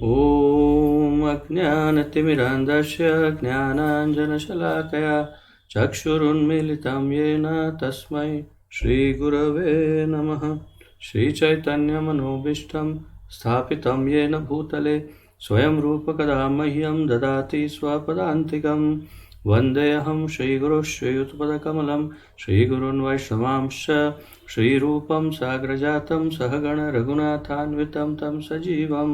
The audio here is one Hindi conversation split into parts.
ॐ अज्ञानतिमिरान्धस्य ज्ञानाञ्जनशलाकया चक्षुरुन्मीलितं येन तस्मै श्रीगुरवे नमः। श्रीचैतन्यमनोभीष्टं स्थापितं येन भूतले स्वयं रूपकदा मह्यं ददाति स्वपदान्तिकं। वन्देऽहं श्रीगुरुं श्रीयुतपदकमलं श्रीगुरून् वैष्णवांश्च श्रीरूपं साग्रजातं सहगण रघुनाथान्वितं तं सजीवं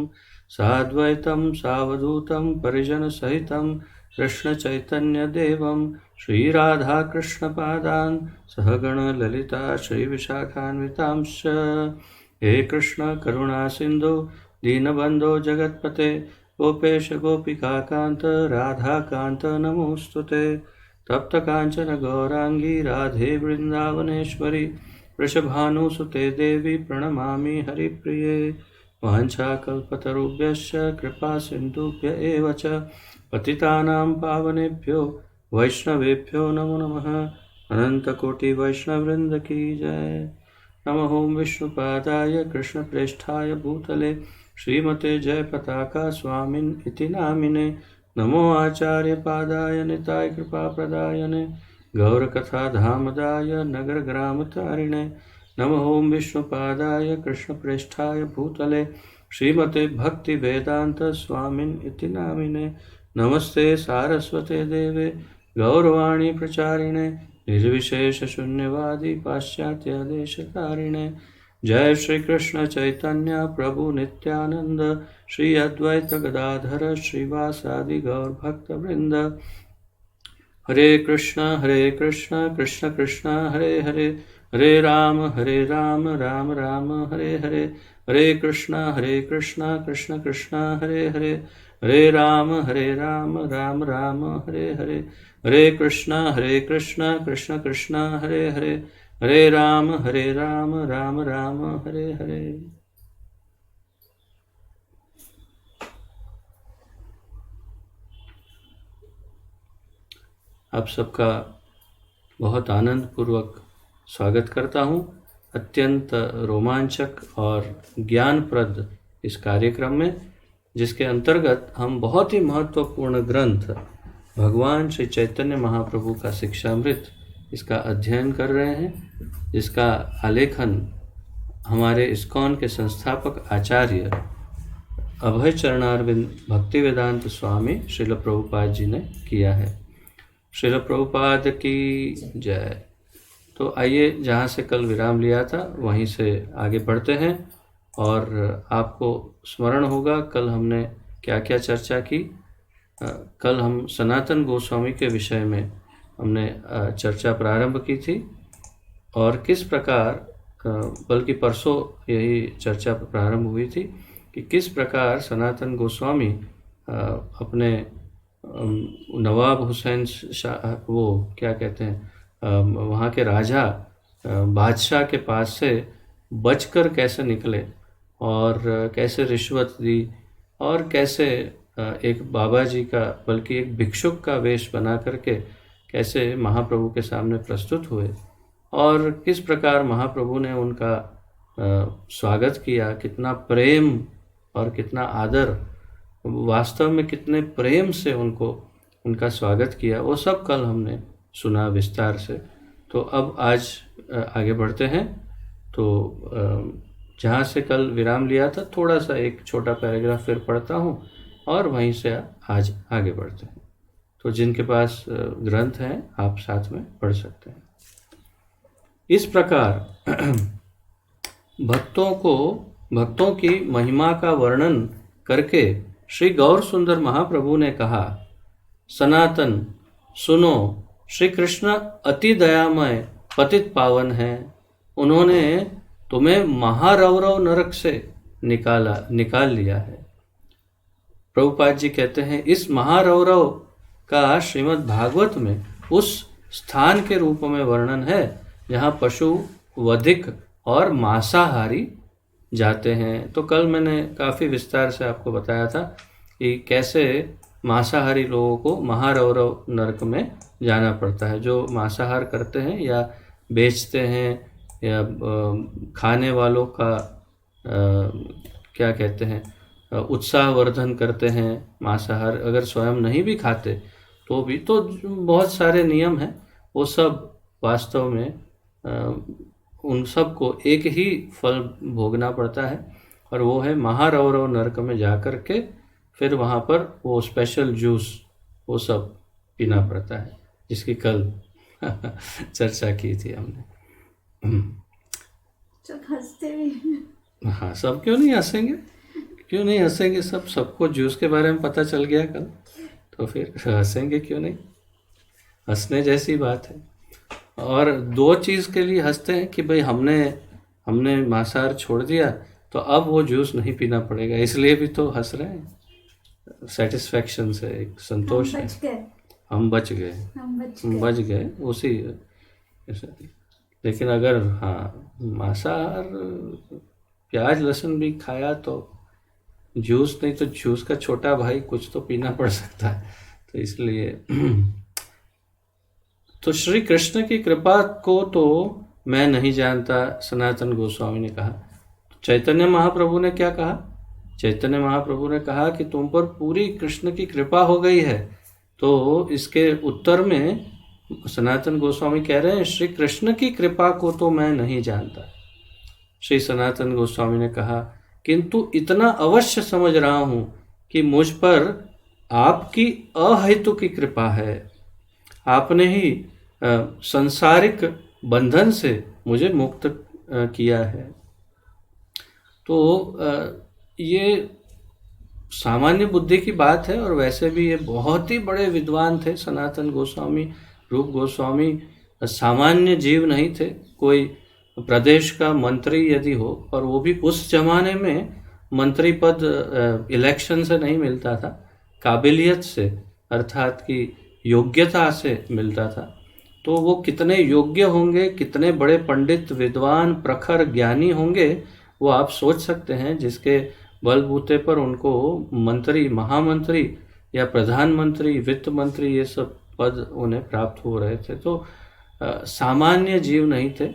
साद्वैतं सावधूतं परिजनसहितं कृष्णचैतन्यदेवं श्रीराधाकृष्णपादान् सहगण ललिता श्रीविशाखान्वितांश्च। हे कृष्ण करुणा सिन्धु दीनबन्धो जगत्पते गोपेश गोपिकान्त राधाकान्त नमोऽस्तुते। तप्त कांचन गौरांगी राधे वृंदावनेश्वरी वृषभानुसुते देवी प्रणमामि हरिप्रिये। वाञ्छाकल्पतरुभ्यश्च कृपा सिन्धुभ्य एव च पतितानां पावनेभ्यो वैष्णवेभ्यो नमो नमः। अनन्तकोटि वैष्णववृन्द की जय। नमः ओं विष्णुपादाय कृष्णप्रेष्ठाय भूतले श्रीमते जयपताका स्वामिन् इति नामिने। नमो आचार्यपादाय निताय कृपाप्रदायने गौरकथाधामदाय नगरग्रामतारिणे। नमः ओं विष्णुपादाय कृष्णप्रेष्ठाय भूतले श्रीमते भक्तिवेदांत स्वामिन् इति नामिने। नमस्ते सारस्वते देवे गौरवाणी प्रचारिणे निर्विशेष शून्यवादी पाश्चात्य देशकारिणे। जय श्री कृष्ण चैतन्य प्रभु नित्यानंद श्री अद्वैत गदाधर श्रीवासादि गौर भक्त वृंद। हरे कृष्ण कृष्ण कृष्ण हरे हरे हरे राम राम राम हरे हरे। हरे कृष्ण कृष्ण कृष्ण हरे हरे हरे राम राम राम हरे हरे। हरे कृष्ण कृष्ण कृष्ण हरे हरे हरे राम राम राम हरे हरे। आप सबका बहुत आनंद पूर्वक स्वागत करता हूँ अत्यंत रोमांचक और ज्ञानप्रद इस कार्यक्रम में, जिसके अंतर्गत हम बहुत ही महत्वपूर्ण ग्रंथ भगवान श्री चैतन्य महाप्रभु का शिक्षामृत इसका अध्ययन कर रहे हैं, जिसका आलेखन हमारे इस्कॉन के संस्थापक आचार्य अभय चरणारविंद भक्तिवेदांत स्वामी श्रील प्रभुपाद जी ने किया है। श्रील प्रभुपाद की जय। तो आइए, जहाँ से कल विराम लिया था वहीं से आगे बढ़ते हैं। और आपको स्मरण होगा कल हमने क्या क्या चर्चा की। कल हम सनातन गोस्वामी के विषय में हमने चर्चा प्रारंभ की थी और किस प्रकार, बल्कि परसों यही चर्चा प्रारंभ हुई थी कि किस प्रकार सनातन गोस्वामी अपने नवाब हुसैन शाह, वो क्या कहते हैं, वहाँ के राजा बादशाह के पास से बचकर कैसे निकले और कैसे रिश्वत दी और कैसे एक बाबा जी का, बल्कि एक भिक्षुक का वेश बना करके कैसे महाप्रभु के सामने प्रस्तुत हुए और किस प्रकार महाप्रभु ने उनका स्वागत किया, कितना प्रेम और कितना आदर, वास्तव में कितने प्रेम से उनका स्वागत किया, वो सब कल हमने सुना विस्तार से। तो अब आज आगे बढ़ते हैं। तो जहाँ से कल विराम लिया था थोड़ा सा एक छोटा पैराग्राफ फिर पढ़ता हूँ और वहीं से आज आगे बढ़ते हैं। तो जिनके पास ग्रंथ हैं आप साथ में पढ़ सकते हैं। इस प्रकार भक्तों की महिमा का वर्णन करके श्री गौर सुंदर महाप्रभु ने कहा, सनातन सुनो, श्री कृष्ण अति दयामय पतित पावन है। उन्होंने तुम्हें महारौरव नरक से निकाल लिया है। प्रभुपाद जी कहते हैं, इस महारौरव का श्रीमद् भागवत में उस स्थान के रूप में वर्णन है जहाँ पशु वधिक और मांसाहारी जाते हैं। तो कल मैंने काफ़ी विस्तार से आपको बताया था कि कैसे मांसाहारी लोगों को महारौरव नरक में जाना पड़ता है। जो मांसाहार करते हैं या बेचते हैं या खाने वालों का क्या कहते हैं, उत्साहवर्धन करते हैं, मांसाहार अगर स्वयं नहीं भी खाते तो भी, तो बहुत सारे नियम हैं, वो सब वास्तव में उन सबको एक ही फल भोगना पड़ता है, और वो है महारौरव नरक में जा कर के फिर वहाँ पर वो स्पेशल जूस वो सब पीना पड़ता है, जिसकी कल चर्चा की थी हमने। सब हंसते भी। हाँ, सब क्यों नहीं हंसेंगे, क्यों नहीं हंसेंगे, सबको जूस के बारे में पता चल गया कल, तो फिर हंसेंगे क्यों नहीं, हंसने जैसी बात है। और दो चीज़ के लिए हंसते हैं कि भाई हमने मांसाहार छोड़ दिया तो अब वो जूस नहीं पीना पड़ेगा, इसलिए भी तो हंस रहे हैं, सेटिस्फैक्शन से, एक संतोष है, हम बच गए, हम बच गए उसी ऐसे। लेकिन अगर हाँ मांसाहार प्याज लहसुन भी खाया तो जूस नहीं तो जूस का छोटा भाई कुछ तो पीना पड़ सकता है, तो इसलिए तो श्री कृष्ण की कृपा को तो मैं नहीं जानता, सनातन गोस्वामी ने कहा। चैतन्य महाप्रभु ने क्या कहा? चैतन्य महाप्रभु ने कहा कि तुम पर पूरी कृष्ण की कृपा हो गई है। तो इसके उत्तर में सनातन गोस्वामी कह रहे हैं, श्री कृष्ण की कृपा को तो मैं नहीं जानता। श्री सनातन गोस्वामी ने कहा, किंतु इतना अवश्य समझ रहा हूं कि मुझ पर आपकी अहेतु की कृपा है। आपने ही सांसारिक बंधन से मुझे मुक्त किया है। तो ये सामान्य बुद्धि की बात है, और वैसे भी ये बहुत ही बड़े विद्वान थे सनातन गोस्वामी, रूप गोस्वामी सामान्य जीव नहीं थे। कोई प्रदेश का मंत्री यदि हो, और वो भी उस जमाने में मंत्री पद इलेक्शन से नहीं मिलता था, काबिलियत से अर्थात कि योग्यता से मिलता था, तो वो कितने योग्य होंगे, कितने बड़े पंडित विद्वान प्रखर ज्ञानी होंगे, वो आप सोच सकते हैं, जिसके बलबूते पर उनको मंत्री, महामंत्री या प्रधानमंत्री, वित्त मंत्री ये सब पद उन्हें प्राप्त हो रहे थे। तो सामान्य जीव नहीं थे,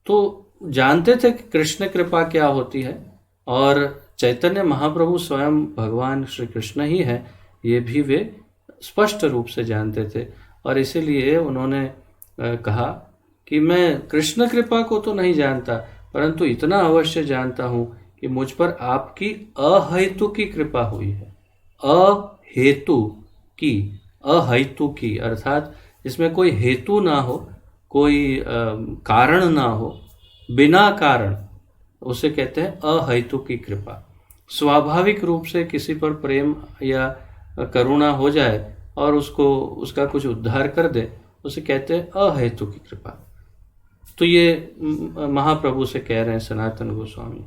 तो जानते थे कि कृष्ण कृपा क्या होती है, और चैतन्य महाप्रभु स्वयं भगवान श्री कृष्ण ही है, ये भी वे स्पष्ट रूप से जानते थे। और इसीलिए उन्होंने कहा कि मैं कृष्ण कृपा को तो नहीं जानता, परंतु इतना अवश्य जानता हूं कि मुझ पर आपकी अहेतु की कृपा हुई है। अहेतु की, अहेतु की अर्थात इसमें कोई हेतु ना हो, कोई कारण ना हो, बिना कारण, उसे कहते हैं अहेतु की कृपा। स्वाभाविक रूप से किसी पर प्रेम या करुणा हो जाए और उसका कुछ उद्धार कर दे, उसे कहते हैं अहेतु की कृपा। तो ये महाप्रभु से कह रहे हैं सनातन गोस्वामी,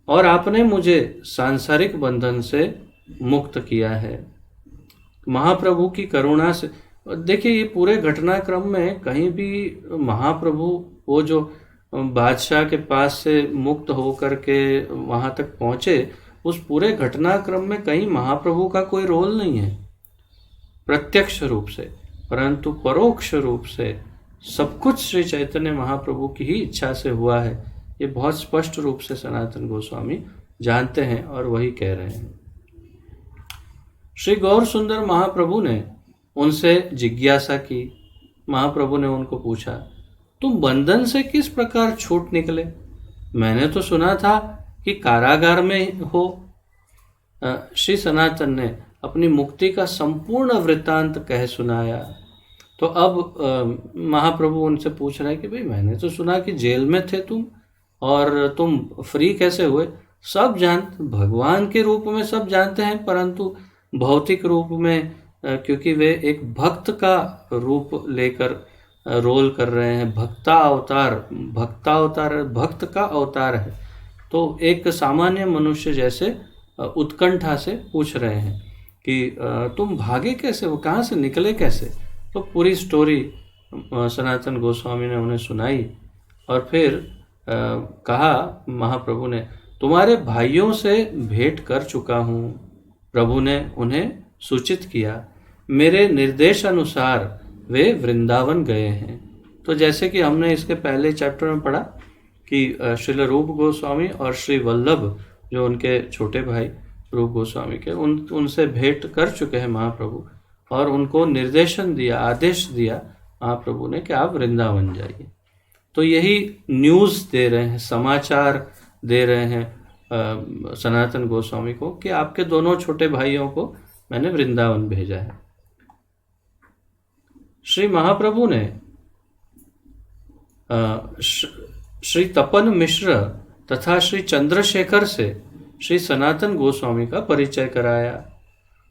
और आपने मुझे सांसारिक बंधन से मुक्त किया है महाप्रभु की करुणा से। देखिए, ये पूरे घटनाक्रम में कहीं भी महाप्रभु वो जो बादशाह के पास से मुक्त होकर के वहां तक पहुंचे, उस पूरे घटनाक्रम में कहीं महाप्रभु का कोई रोल नहीं है प्रत्यक्ष रूप से, परंतु परोक्ष रूप से सब कुछ श्री चैतन्य महाप्रभु की ही इच्छा से हुआ है। ये बहुत स्पष्ट रूप से सनातन गोस्वामी जानते हैं और वही कह रहे हैं। श्री गौर सुंदर महाप्रभु ने उनसे जिज्ञासा की। महाप्रभु ने उनको पूछा, तुम बंधन से किस प्रकार छूट निकले? मैंने तो सुना था कि कारागार में हो। श्री सनातन ने अपनी मुक्ति का संपूर्ण वृत्तांत कह सुनाया। तो अब महाप्रभु उनसे पूछ रहे हैं कि भाई, मैंने तो सुना कि जेल में थे तुम, और तुम फ्री कैसे हुए? सब भगवान के रूप में सब जानते हैं, परंतु भौतिक रूप में क्योंकि वे एक भक्त का रूप लेकर रोल कर रहे हैं, भक्त का अवतार है, तो एक सामान्य मनुष्य जैसे उत्कंठा से पूछ रहे हैं कि तुम भागे कैसे हो, कहाँ से निकले कैसे? तो पूरी स्टोरी सनातन गोस्वामी ने उन्हें सुनाई, और फिर कहा महाप्रभु ने, तुम्हारे भाइयों से भेंट कर चुका हूँ। प्रभु ने उन्हें सूचित किया, मेरे निर्देश अनुसार वे वृंदावन गए हैं। तो जैसे कि हमने इसके पहले चैप्टर में पढ़ा कि श्रील रूप गोस्वामी और श्री वल्लभ जो उनके छोटे भाई रूप गोस्वामी के, उनसे भेंट कर चुके हैं महाप्रभु, और उनको निर्देशन दिया, आदेश दिया महाप्रभु ने कि आप वृंदावन जाइए। तो यही न्यूज़ दे रहे हैं, समाचार दे रहे हैं सनातन गोस्वामी को कि आपके दोनों छोटे भाइयों को मैंने वृंदावन भेजा है। श्री महाप्रभु ने श्री तपन मिश्र तथा श्री चंद्रशेखर से श्री सनातन गोस्वामी का परिचय कराया।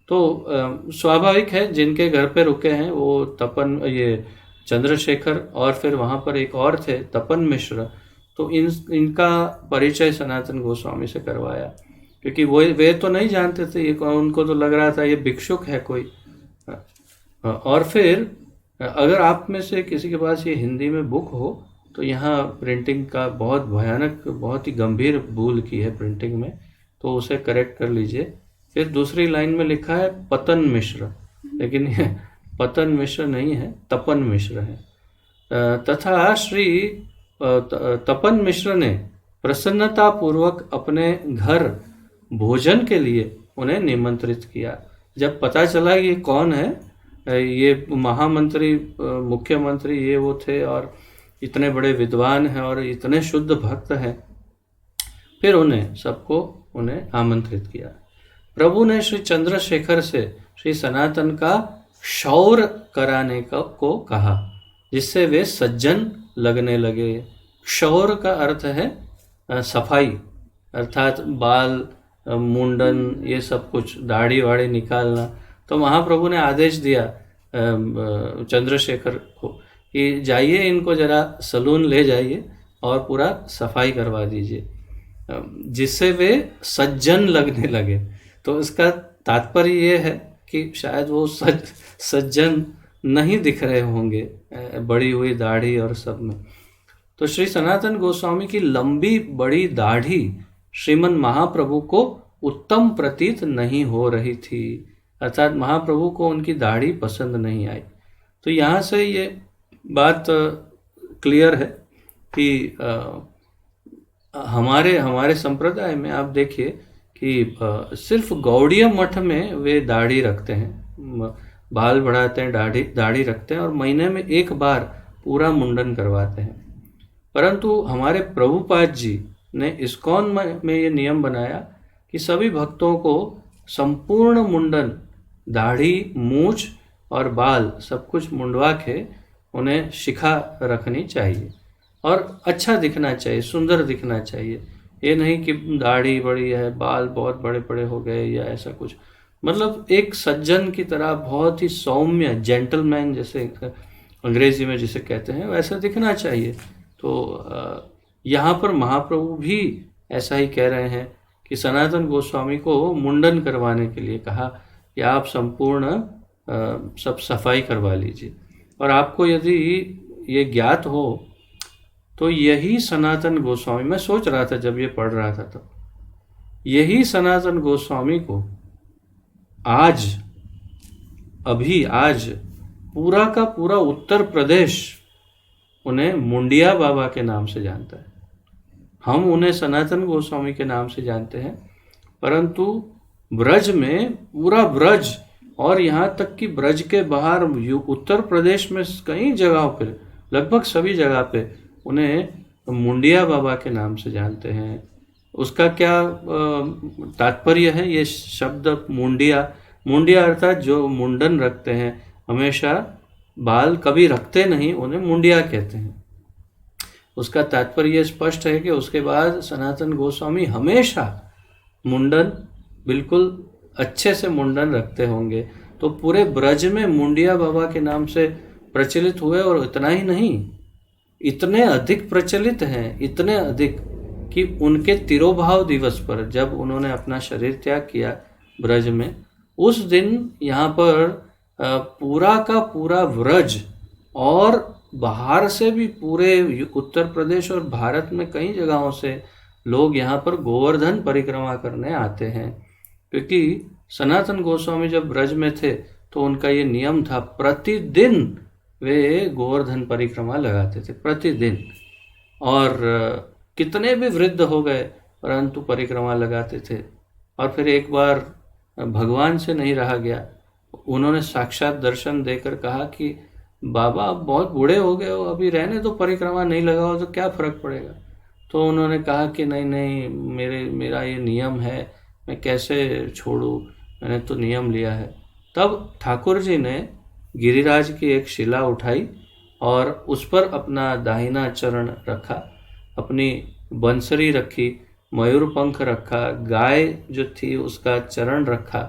तो स्वाभाविक है, जिनके घर पे रुके हैं वो तपन, ये चंद्रशेखर, और फिर वहाँ पर एक और थे तपन मिश्र, तो इनका परिचय सनातन गोस्वामी से करवाया, क्योंकि वे तो नहीं जानते थे ये, उनको तो लग रहा था ये भिक्षुक है कोई। और फिर अगर आप में से किसी के पास ये हिंदी में बुक हो तो यहाँ प्रिंटिंग का बहुत भयानक, बहुत ही गंभीर भूल की है प्रिंटिंग में, तो उसे करेक्ट कर लीजिए। फिर दूसरी लाइन में लिखा है पतन मिश्र, लेकिन ये पतन मिश्र नहीं है, तपन मिश्र है। तथा श्री तपन मिश्र ने प्रसन्नता पूर्वक अपने घर भोजन के लिए उन्हें निमंत्रित किया। जब पता चला ये कौन है, ये महामंत्री, मुख्यमंत्री ये वो थे, और इतने बड़े विद्वान हैं और इतने शुद्ध भक्त हैं, फिर उन्हें आमंत्रित किया। प्रभु ने श्री चंद्रशेखर से श्री सनातन का क्षौर कराने को कहा, जिससे वे सज्जन लगने लगे। क्षौर का अर्थ है सफाई, अर्थात बाल, मुंडन, ये सब कुछ, दाढ़ी वाड़ी निकालना। तो महाप्रभु ने आदेश दिया चंद्रशेखर को कि जाइए, इनको जरा सलून ले जाइए और पूरा सफाई करवा दीजिए, जिससे वे सज्जन लगने लगे। तो इसका तात्पर्य ये है कि शायद वो सज्जन नहीं दिख रहे होंगे बड़ी हुई दाढ़ी और सब में। तो श्री सनातन गोस्वामी की लंबी बड़ी दाढ़ी श्रीमन महाप्रभु को उत्तम प्रतीत नहीं हो रही थी, अर्थात महाप्रभु को उनकी दाढ़ी पसंद नहीं आई। तो यहाँ से ये बात क्लियर है कि हमारे संप्रदाय में आप देखिए कि सिर्फ गौड़ीय मठ में वे दाढ़ी रखते हैं, बाल बढ़ाते हैं, दाढ़ी रखते हैं, और महीने में एक बार पूरा मुंडन करवाते हैं। परंतु हमारे प्रभुपाद जी ने इस्कॉन में ये नियम बनाया कि सभी भक्तों को संपूर्ण मुंडन, दाढ़ी, मूछ और बाल सब कुछ मुंडवा के उन्हें शिखा रखनी चाहिए और अच्छा दिखना चाहिए, सुंदर दिखना चाहिए। ये नहीं कि दाढ़ी बड़ी है, बाल बहुत बड़े बड़े हो गए या ऐसा कुछ, मतलब एक सज्जन की तरह बहुत ही सौम्य, जेंटलमैन जैसे अंग्रेजी में जिसे कहते हैं, वैसा दिखना चाहिए। तो यहाँ पर महाप्रभु भी ऐसा ही कह रहे हैं कि सनातन गोस्वामी को मुंडन करवाने के लिए कहा कि आप संपूर्ण सब सफाई करवा लीजिए। और आपको यदि ये ज्ञात हो तो यही सनातन गोस्वामी, मैं सोच रहा था जब ये पढ़ रहा था तब, यही सनातन गोस्वामी को आज पूरा का पूरा उत्तर प्रदेश उन्हें मुंडिया बाबा के नाम से जानता है। हम उन्हें सनातन गोस्वामी के नाम से जानते हैं, परंतु ब्रज में पूरा ब्रज और यहाँ तक कि ब्रज के बाहर उत्तर प्रदेश में कई जगहों पर, लगभग सभी जगह पे उन्हें मुंडिया बाबा के नाम से जानते हैं। उसका क्या तात्पर्य है? ये शब्द मुंडिया अर्थात जो मुंडन रखते हैं, हमेशा बाल कभी रखते नहीं, उन्हें मुंडिया कहते हैं। उसका तात्पर्य स्पष्ट है कि उसके बाद सनातन गोस्वामी हमेशा मुंडन, बिल्कुल अच्छे से मुंडन रखते होंगे। तो पूरे ब्रज में मुंडिया बाबा के नाम से प्रचलित हुए, और इतना ही नहीं, इतने अधिक प्रचलित हैं, इतने अधिक कि उनके तिरोभाव दिवस पर जब उन्होंने अपना शरीर त्याग किया ब्रज में, उस दिन यहाँ पर पूरा का पूरा ब्रज और बाहर से भी पूरे उत्तर प्रदेश और भारत में कई जगहों से लोग यहाँ पर गोवर्धन परिक्रमा करने आते हैं। क्योंकि सनातन गोस्वामी जब ब्रज में थे तो उनका ये नियम था, प्रतिदिन वे गोवर्धन परिक्रमा लगाते थे, प्रतिदिन। और कितने भी वृद्ध हो गए, परंतु परिक्रमा लगाते थे। और फिर एक बार भगवान से नहीं रहा गया, उन्होंने साक्षात दर्शन देकर कहा कि बाबा अब बहुत बूढ़े हो गए हो, अभी रहने दो, परिक्रमा नहीं लगाओ तो क्या फर्क पड़ेगा। तो उन्होंने कहा कि नहीं नहीं, मेरा ये नियम है, मैं कैसे छोड़ूं, मैंने तो नियम लिया है। तब ठाकुर जी ने गिरिराज की एक शिला उठाई और उस पर अपना दाहिना चरण रखा, अपनी बंसरी रखी, मयूर पंख रखा, गाय जो थी उसका चरण रखा,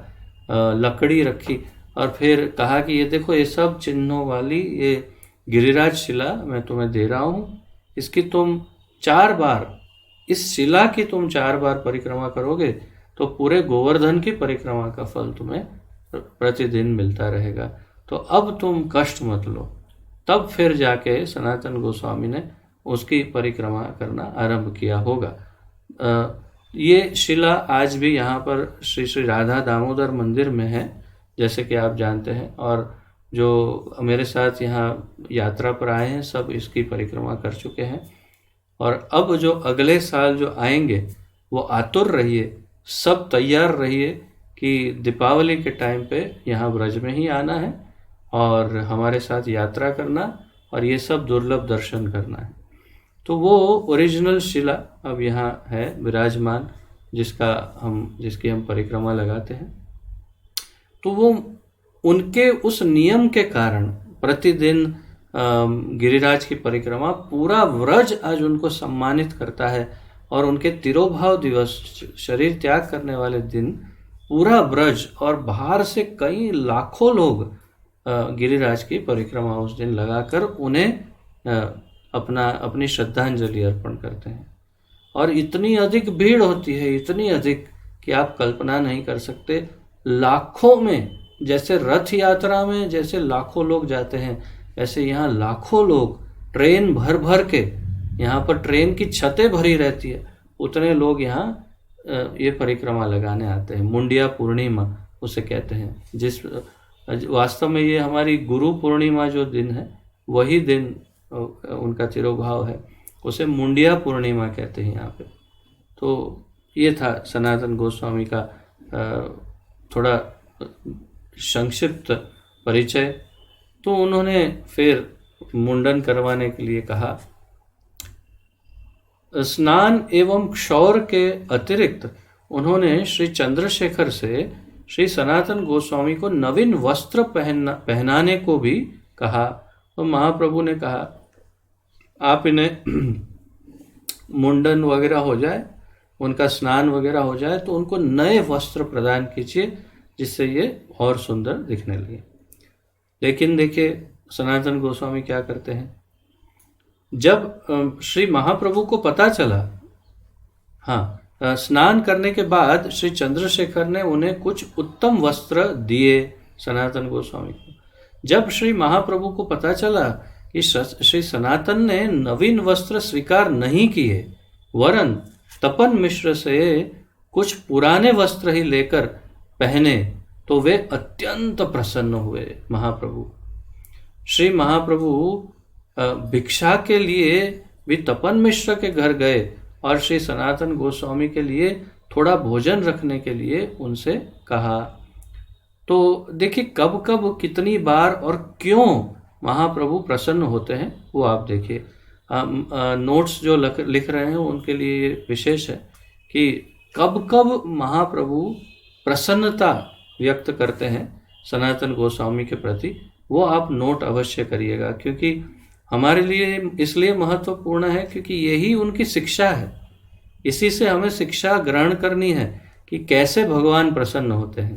लकड़ी रखी, और फिर कहा कि ये देखो, ये सब चिन्हों वाली ये गिरिराज शिला मैं तुम्हें दे रहा हूँ, इसकी तुम 4 बार, इस शिला की तुम 4 बार परिक्रमा करोगे तो पूरे गोवर्धन की परिक्रमा का फल तुम्हें प्रतिदिन मिलता रहेगा। तो अब तुम कष्ट मत लो। तब फिर जाके सनातन गोस्वामी ने उसकी परिक्रमा करना आरंभ किया होगा। ये शिला आज भी यहाँ पर श्री श्री राधा दामोदर मंदिर में है, जैसे कि आप जानते हैं। और जो मेरे साथ यहाँ यात्रा पर आए हैं सब इसकी परिक्रमा कर चुके हैं। और अब जो अगले साल जो आएंगे वो आतुर रहिए, सब तैयार रहिए कि दीपावली के टाइम पे यहाँ ब्रज में ही आना है और हमारे साथ यात्रा करना और ये सब दुर्लभ दर्शन करना है। तो वो ओरिजिनल शिला अब यहाँ है विराजमान, जिसकी हम परिक्रमा लगाते हैं। तो वो उनके उस नियम के कारण प्रतिदिन गिरिराज की परिक्रमा पूरा व्रज आज उनको सम्मानित करता है। और उनके तिरोभाव दिवस, शरीर त्याग करने वाले दिन, पूरा ब्रज और बाहर से कई लाखों लोग गिरिराज की परिक्रमा उस दिन लगाकर उन्हें अपनी श्रद्धांजलि अर्पण करते हैं। और इतनी अधिक भीड़ होती है, इतनी अधिक कि आप कल्पना नहीं कर सकते। लाखों में, जैसे रथ यात्रा में जैसे लाखों लोग जाते हैं, वैसे यहाँ लाखों लोग ट्रेन भर भर के, यहाँ पर ट्रेन की छतें भरी रहती है, उतने लोग यहाँ ये परिक्रमा लगाने आते हैं। मुंडिया पूर्णिमा उसे कहते हैं, जिस वास्तव में ये हमारी गुरु पूर्णिमा जो दिन है वही दिन उनका तिरोभाव है, उसे मुंडिया पूर्णिमा कहते हैं यहाँ पे। तो ये था सनातन गोस्वामी का थोड़ा संक्षिप्त परिचय। तो उन्होंने फिर मुंडन करवाने के लिए कहा। स्नान एवं क्षौर के अतिरिक्त उन्होंने श्री चंद्रशेखर से श्री सनातन गोस्वामी को नवीन वस्त्र पहनाने को भी कहा। तो महाप्रभु ने कहा आप इन्हें मुंडन वगैरह हो जाए, उनका स्नान वगैरह हो जाए तो उनको नए वस्त्र प्रदान कीजिए, जिससे ये और सुंदर दिखने लगे। लेकिन देखिए सनातन गोस्वामी क्या करते हैं, जब श्री महाप्रभु को पता चला, स्नान करने के बाद श्री चंद्रशेखर ने उन्हें कुछ उत्तम वस्त्र दिए सनातन गोस्वामी को। जब श्री महाप्रभु को पता चला कि श्री सनातन ने नवीन वस्त्र स्वीकार नहीं किए, वरन तपन मिश्र से कुछ पुराने वस्त्र ही लेकर पहने, तो वे अत्यंत प्रसन्न हुए। महाप्रभु, श्री महाप्रभु भिक्षा के लिए भी तपन मिश्र के घर गए और श्री सनातन गोस्वामी के लिए थोड़ा भोजन रखने के लिए उनसे कहा। तो देखिए कब कब कितनी बार और क्यों महाप्रभु प्रसन्न होते हैं वो आप देखिए। नोट्स जो लिख रहे हैं उनके लिए विशेष है कि कब कब महाप्रभु प्रसन्नता व्यक्त करते हैं सनातन गोस्वामी के प्रति, वो आप नोट अवश्य करिएगा, क्योंकि हमारे लिए इसलिए महत्वपूर्ण है क्योंकि यही उनकी शिक्षा है। इसी से हमें शिक्षा ग्रहण करनी है कि कैसे भगवान प्रसन्न होते हैं।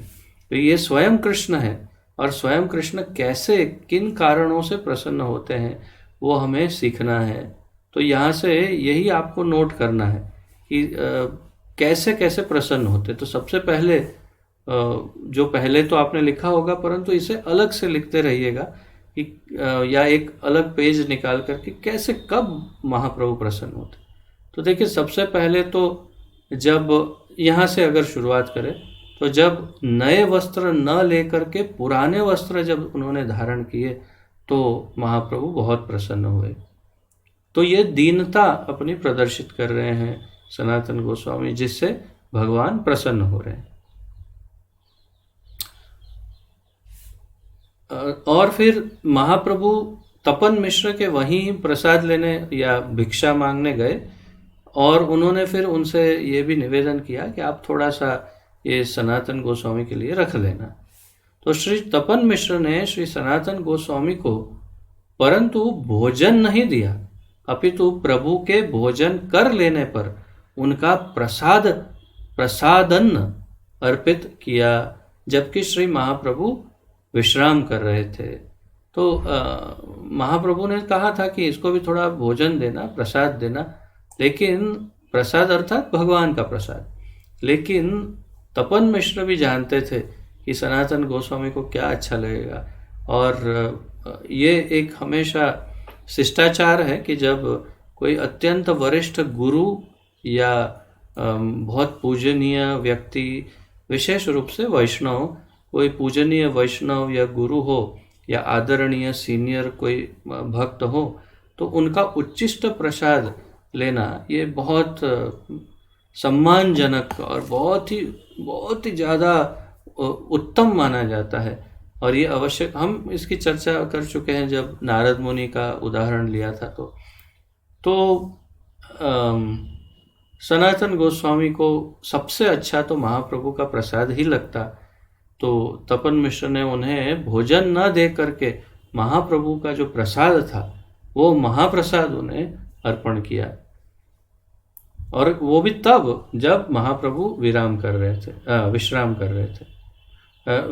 तो ये स्वयं कृष्ण है और स्वयं कृष्ण कैसे, किन कारणों से प्रसन्न होते हैं वो हमें सीखना है। तो यहाँ से यही आपको नोट करना है कि कैसे कैसे प्रसन्न होते। तो सबसे पहले जो पहले तो आपने लिखा होगा, परंतु इसे अलग से लिखते रहिएगा कि या एक अलग पेज निकाल करके कैसे कब महाप्रभु प्रसन्न होते। तो देखिए सबसे पहले तो जब यहाँ से अगर शुरुआत करें तो जब नए वस्त्र न लेकर के पुराने वस्त्र जब उन्होंने धारण किए तो महाप्रभु बहुत प्रसन्न हुए। तो ये दीनता अपनी प्रदर्शित कर रहे हैं सनातन गोस्वामी, जिससे भगवान प्रसन्न हो रहे हैं। और फिर महाप्रभु तपन मिश्र के वहीं प्रसाद लेने या भिक्षा मांगने गए, और उन्होंने फिर उनसे ये भी निवेदन किया कि आप थोड़ा सा ये सनातन गोस्वामी के लिए रख लेना। तो श्री तपन मिश्र ने श्री सनातन गोस्वामी को परंतु भोजन नहीं दिया, अपितु प्रभु के भोजन कर लेने पर उनका प्रसादन अर्पित किया, जबकि श्री महाप्रभु विश्राम कर रहे थे। तो महाप्रभु ने कहा था कि इसको भी थोड़ा भोजन देना, प्रसाद देना, लेकिन प्रसाद अर्थात भगवान का प्रसाद। लेकिन तपन मिश्र भी जानते थे कि सनातन गोस्वामी को क्या अच्छा लगेगा, और ये एक हमेशा शिष्टाचार है कि जब कोई अत्यंत वरिष्ठ गुरु या बहुत पूजनीय व्यक्ति, विशेष रूप से वैष्णव, कोई पूजनीय वैष्णव या गुरु हो या आदरणीय सीनियर कोई भक्त हो, तो उनका उच्चिष्ट प्रसाद लेना ये बहुत सम्मानजनक और बहुत ही ज़्यादा उत्तम माना जाता है। और ये आवश्यक, हम इसकी चर्चा कर चुके हैं जब नारद मुनि का उदाहरण लिया था। तो सनातन गोस्वामी को सबसे अच्छा तो महाप्रभु का प्रसाद ही लगता। तो तपन मिश्र ने उन्हें भोजन न दे करके महाप्रभु का जो प्रसाद था वो महाप्रसाद उन्हें अर्पण किया, और वो भी तब जब महाप्रभु विश्राम कर रहे थे।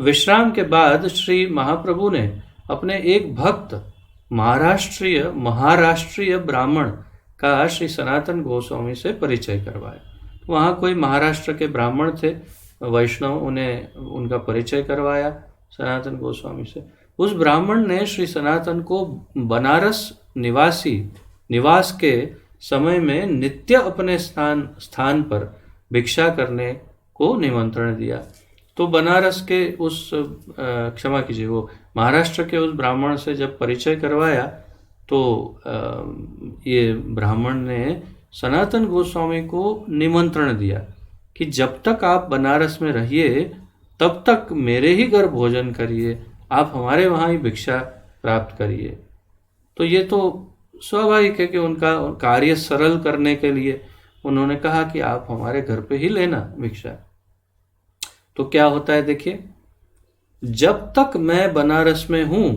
विश्राम के बाद श्री महाप्रभु ने अपने एक भक्त महाराष्ट्रीय ब्राह्मण का श्री सनातन गोस्वामी से परिचय करवाया। वहाँ कोई महाराष्ट्र के ब्राह्मण थे वैष्णव, उन्हें उनका परिचय करवाया सनातन गोस्वामी से। उस ब्राह्मण ने श्री सनातन को बनारस निवास के समय में नित्य अपने स्थान पर भिक्षा करने को निमंत्रण दिया। तो बनारस के उस क्षमा कीजिए, वो महाराष्ट्र के उस ब्राह्मण से जब परिचय करवाया, तो ये ब्राह्मण ने सनातन गोस्वामी को निमंत्रण दिया कि जब तक आप बनारस में रहिए तब तक मेरे ही घर भोजन करिए, आप हमारे वहाँ ही भिक्षा प्राप्त करिए। तो ये तो स्वाभाविक है कि उनका कार्य सरल करने के लिए उन्होंने कहा कि आप हमारे घर पे ही लेना भिक्षा। तो क्या होता है देखिए, जब तक मैं बनारस में हूं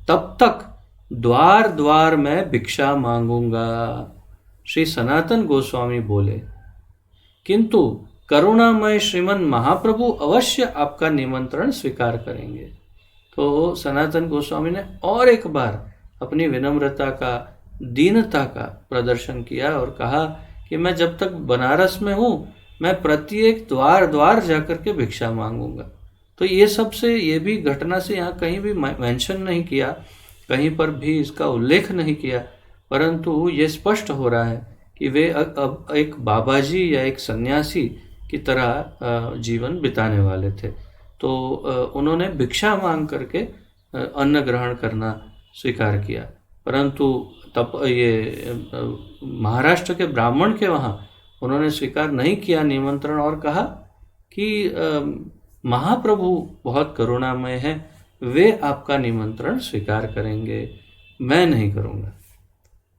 तब तक द्वार द्वार में भिक्षा मांगूंगा, श्री सनातन गोस्वामी बोले, किंतु करुणामय श्रीमन महाप्रभु अवश्य आपका निमंत्रण स्वीकार करेंगे। तो सनातन गोस्वामी ने और एक बार अपनी विनम्रता का, दीनता का प्रदर्शन किया और कहा कि मैं जब तक बनारस में हूँ मैं प्रत्येक द्वार जाकर के भिक्षा मांगूंगा। तो ये सबसे, ये भी घटना से यहाँ कहीं भी मेंशन नहीं किया, कहीं पर भी इसका उल्लेख नहीं किया, परंतु ये स्पष्ट हो रहा है कि वे अब एक बाबाजी या एक सन्यासी की तरह जीवन बिताने वाले थे। तो उन्होंने भिक्षा मांग करके अन्न ग्रहण करना स्वीकार किया। परंतु तब ये महाराष्ट्र के ब्राह्मण के वहाँ उन्होंने स्वीकार नहीं किया निमंत्रण, और कहा कि महाप्रभु बहुत करुणामय हैं, वे आपका निमंत्रण स्वीकार करेंगे, मैं नहीं करूँगा।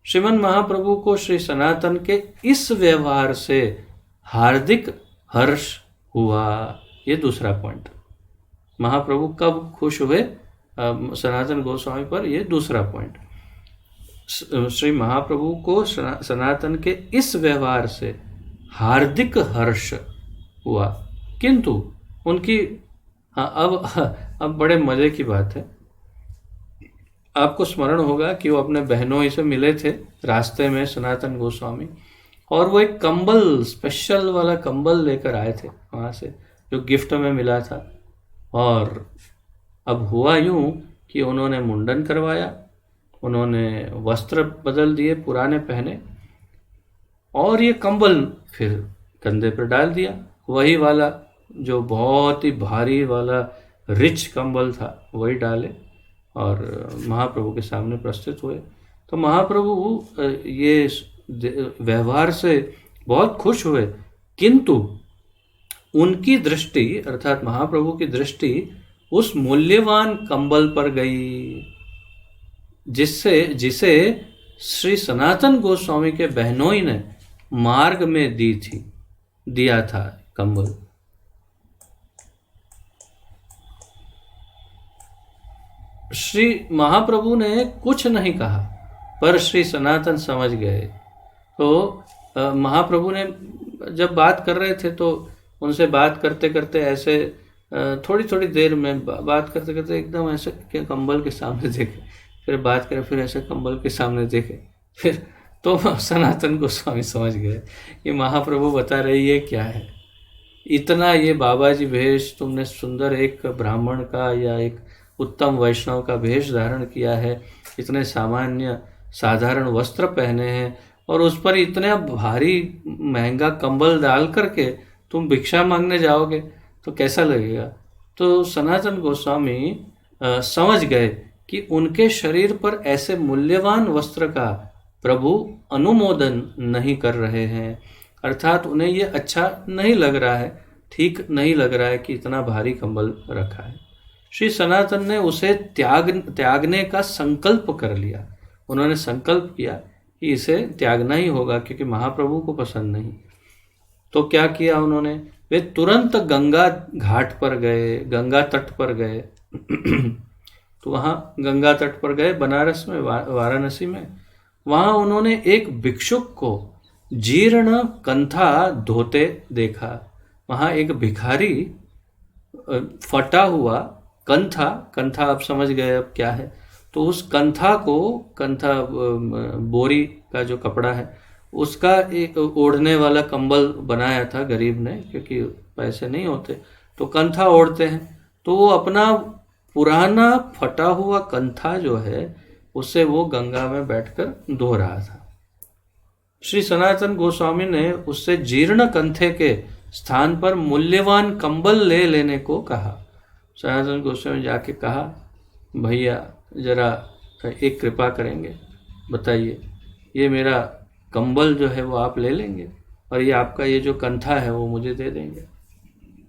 श्रीमन महाप्रभु को श्री सनातन के इस व्यवहार से हार्दिक हर्ष हुआ। ये दूसरा पॉइंट, महाप्रभु कब खुश हुए सनातन गोस्वामी पर, ये दूसरा पॉइंट। श्री महाप्रभु को सनातन के इस व्यवहार से हार्दिक हर्ष हुआ, किंतु उनकी, अब बड़े मजे की बात है, आपको स्मरण होगा कि वो अपने बहनों से मिले थे रास्ते में सनातन गोस्वामी, और वो एक कंबल, स्पेशल वाला कंबल लेकर आए थे वहाँ से, जो गिफ्ट में मिला था। और अब हुआ यूं कि उन्होंने मुंडन करवाया, उन्होंने वस्त्र बदल दिए, पुराने पहने, और ये कंबल फिर कंधे पर डाल दिया, वही वाला जो बहुत ही भारी वाला रिच कंबल था वही डाले और महाप्रभु के सामने प्रस्तुत हुए। तो महाप्रभु ये व्यवहार से बहुत खुश हुए, किंतु उनकी दृष्टि अर्थात महाप्रभु की दृष्टि उस मूल्यवान कंबल पर गई जिसे श्री सनातन गोस्वामी के बहनोई ने मार्ग में दिया था कंबल। श्री महाप्रभु ने कुछ नहीं कहा, पर श्री सनातन समझ गए। तो महाप्रभु ने जब बात कर रहे थे तो उनसे बात करते करते ऐसे थोड़ी थोड़ी देर में बात करते करते एकदम ऐसे कंबल के सामने देखे, फिर बात करें, फिर ऐसे कंबल के सामने देखे, फिर तो सनातन गोस्वामी समझ गए कि महाप्रभु बता रही है क्या है। इतना ये बाबा जी वेश, तुमने सुंदर एक ब्राह्मण का या एक उत्तम वैष्णव का वेश धारण किया है, इतने सामान्य साधारण वस्त्र पहने हैं और उस पर इतना भारी महंगा कंबल डाल करके तुम भिक्षा मांगने जाओगे तो कैसा लगेगा। तो सनातन गोस्वामी समझ गए कि उनके शरीर पर ऐसे मूल्यवान वस्त्र का प्रभु अनुमोदन नहीं कर रहे हैं, अर्थात उन्हें ये अच्छा नहीं लग रहा है, ठीक नहीं लग रहा है कि इतना भारी कंबल रखा है। श्री सनातन ने उसे त्यागने का संकल्प कर लिया। उन्होंने संकल्प किया कि इसे त्यागना ही होगा क्योंकि महाप्रभु को पसंद नहीं। तो क्या किया उन्होंने, वे तुरंत गंगा घाट पर गए, गंगा तट पर गए। तो वहाँ गंगा तट पर गए बनारस में, वाराणसी में। वहाँ उन्होंने एक भिक्षुक को जीर्ण कंथा धोते देखा। वहाँ एक भिखारी फटा हुआ कंथा आप समझ गए अब क्या है। तो उस कंथा बोरी का जो कपड़ा है उसका एक ओढ़ने वाला कंबल बनाया था गरीब ने, क्योंकि पैसे नहीं होते तो कंथा ओढ़ते हैं। तो वो अपना पुराना फटा हुआ कंथा जो है उससे वो गंगा में बैठकर धो रहा था। श्री सनातन गोस्वामी ने उससे जीर्ण कंथे के स्थान पर मूल्यवान कंबल ले लेने को कहा। सनातन गोस्वामी जाके कहा, भैया जरा एक कृपा करेंगे, बताइए ये मेरा कंबल जो है वो आप ले लेंगे और ये आपका ये जो कंथा है वो मुझे दे देंगे।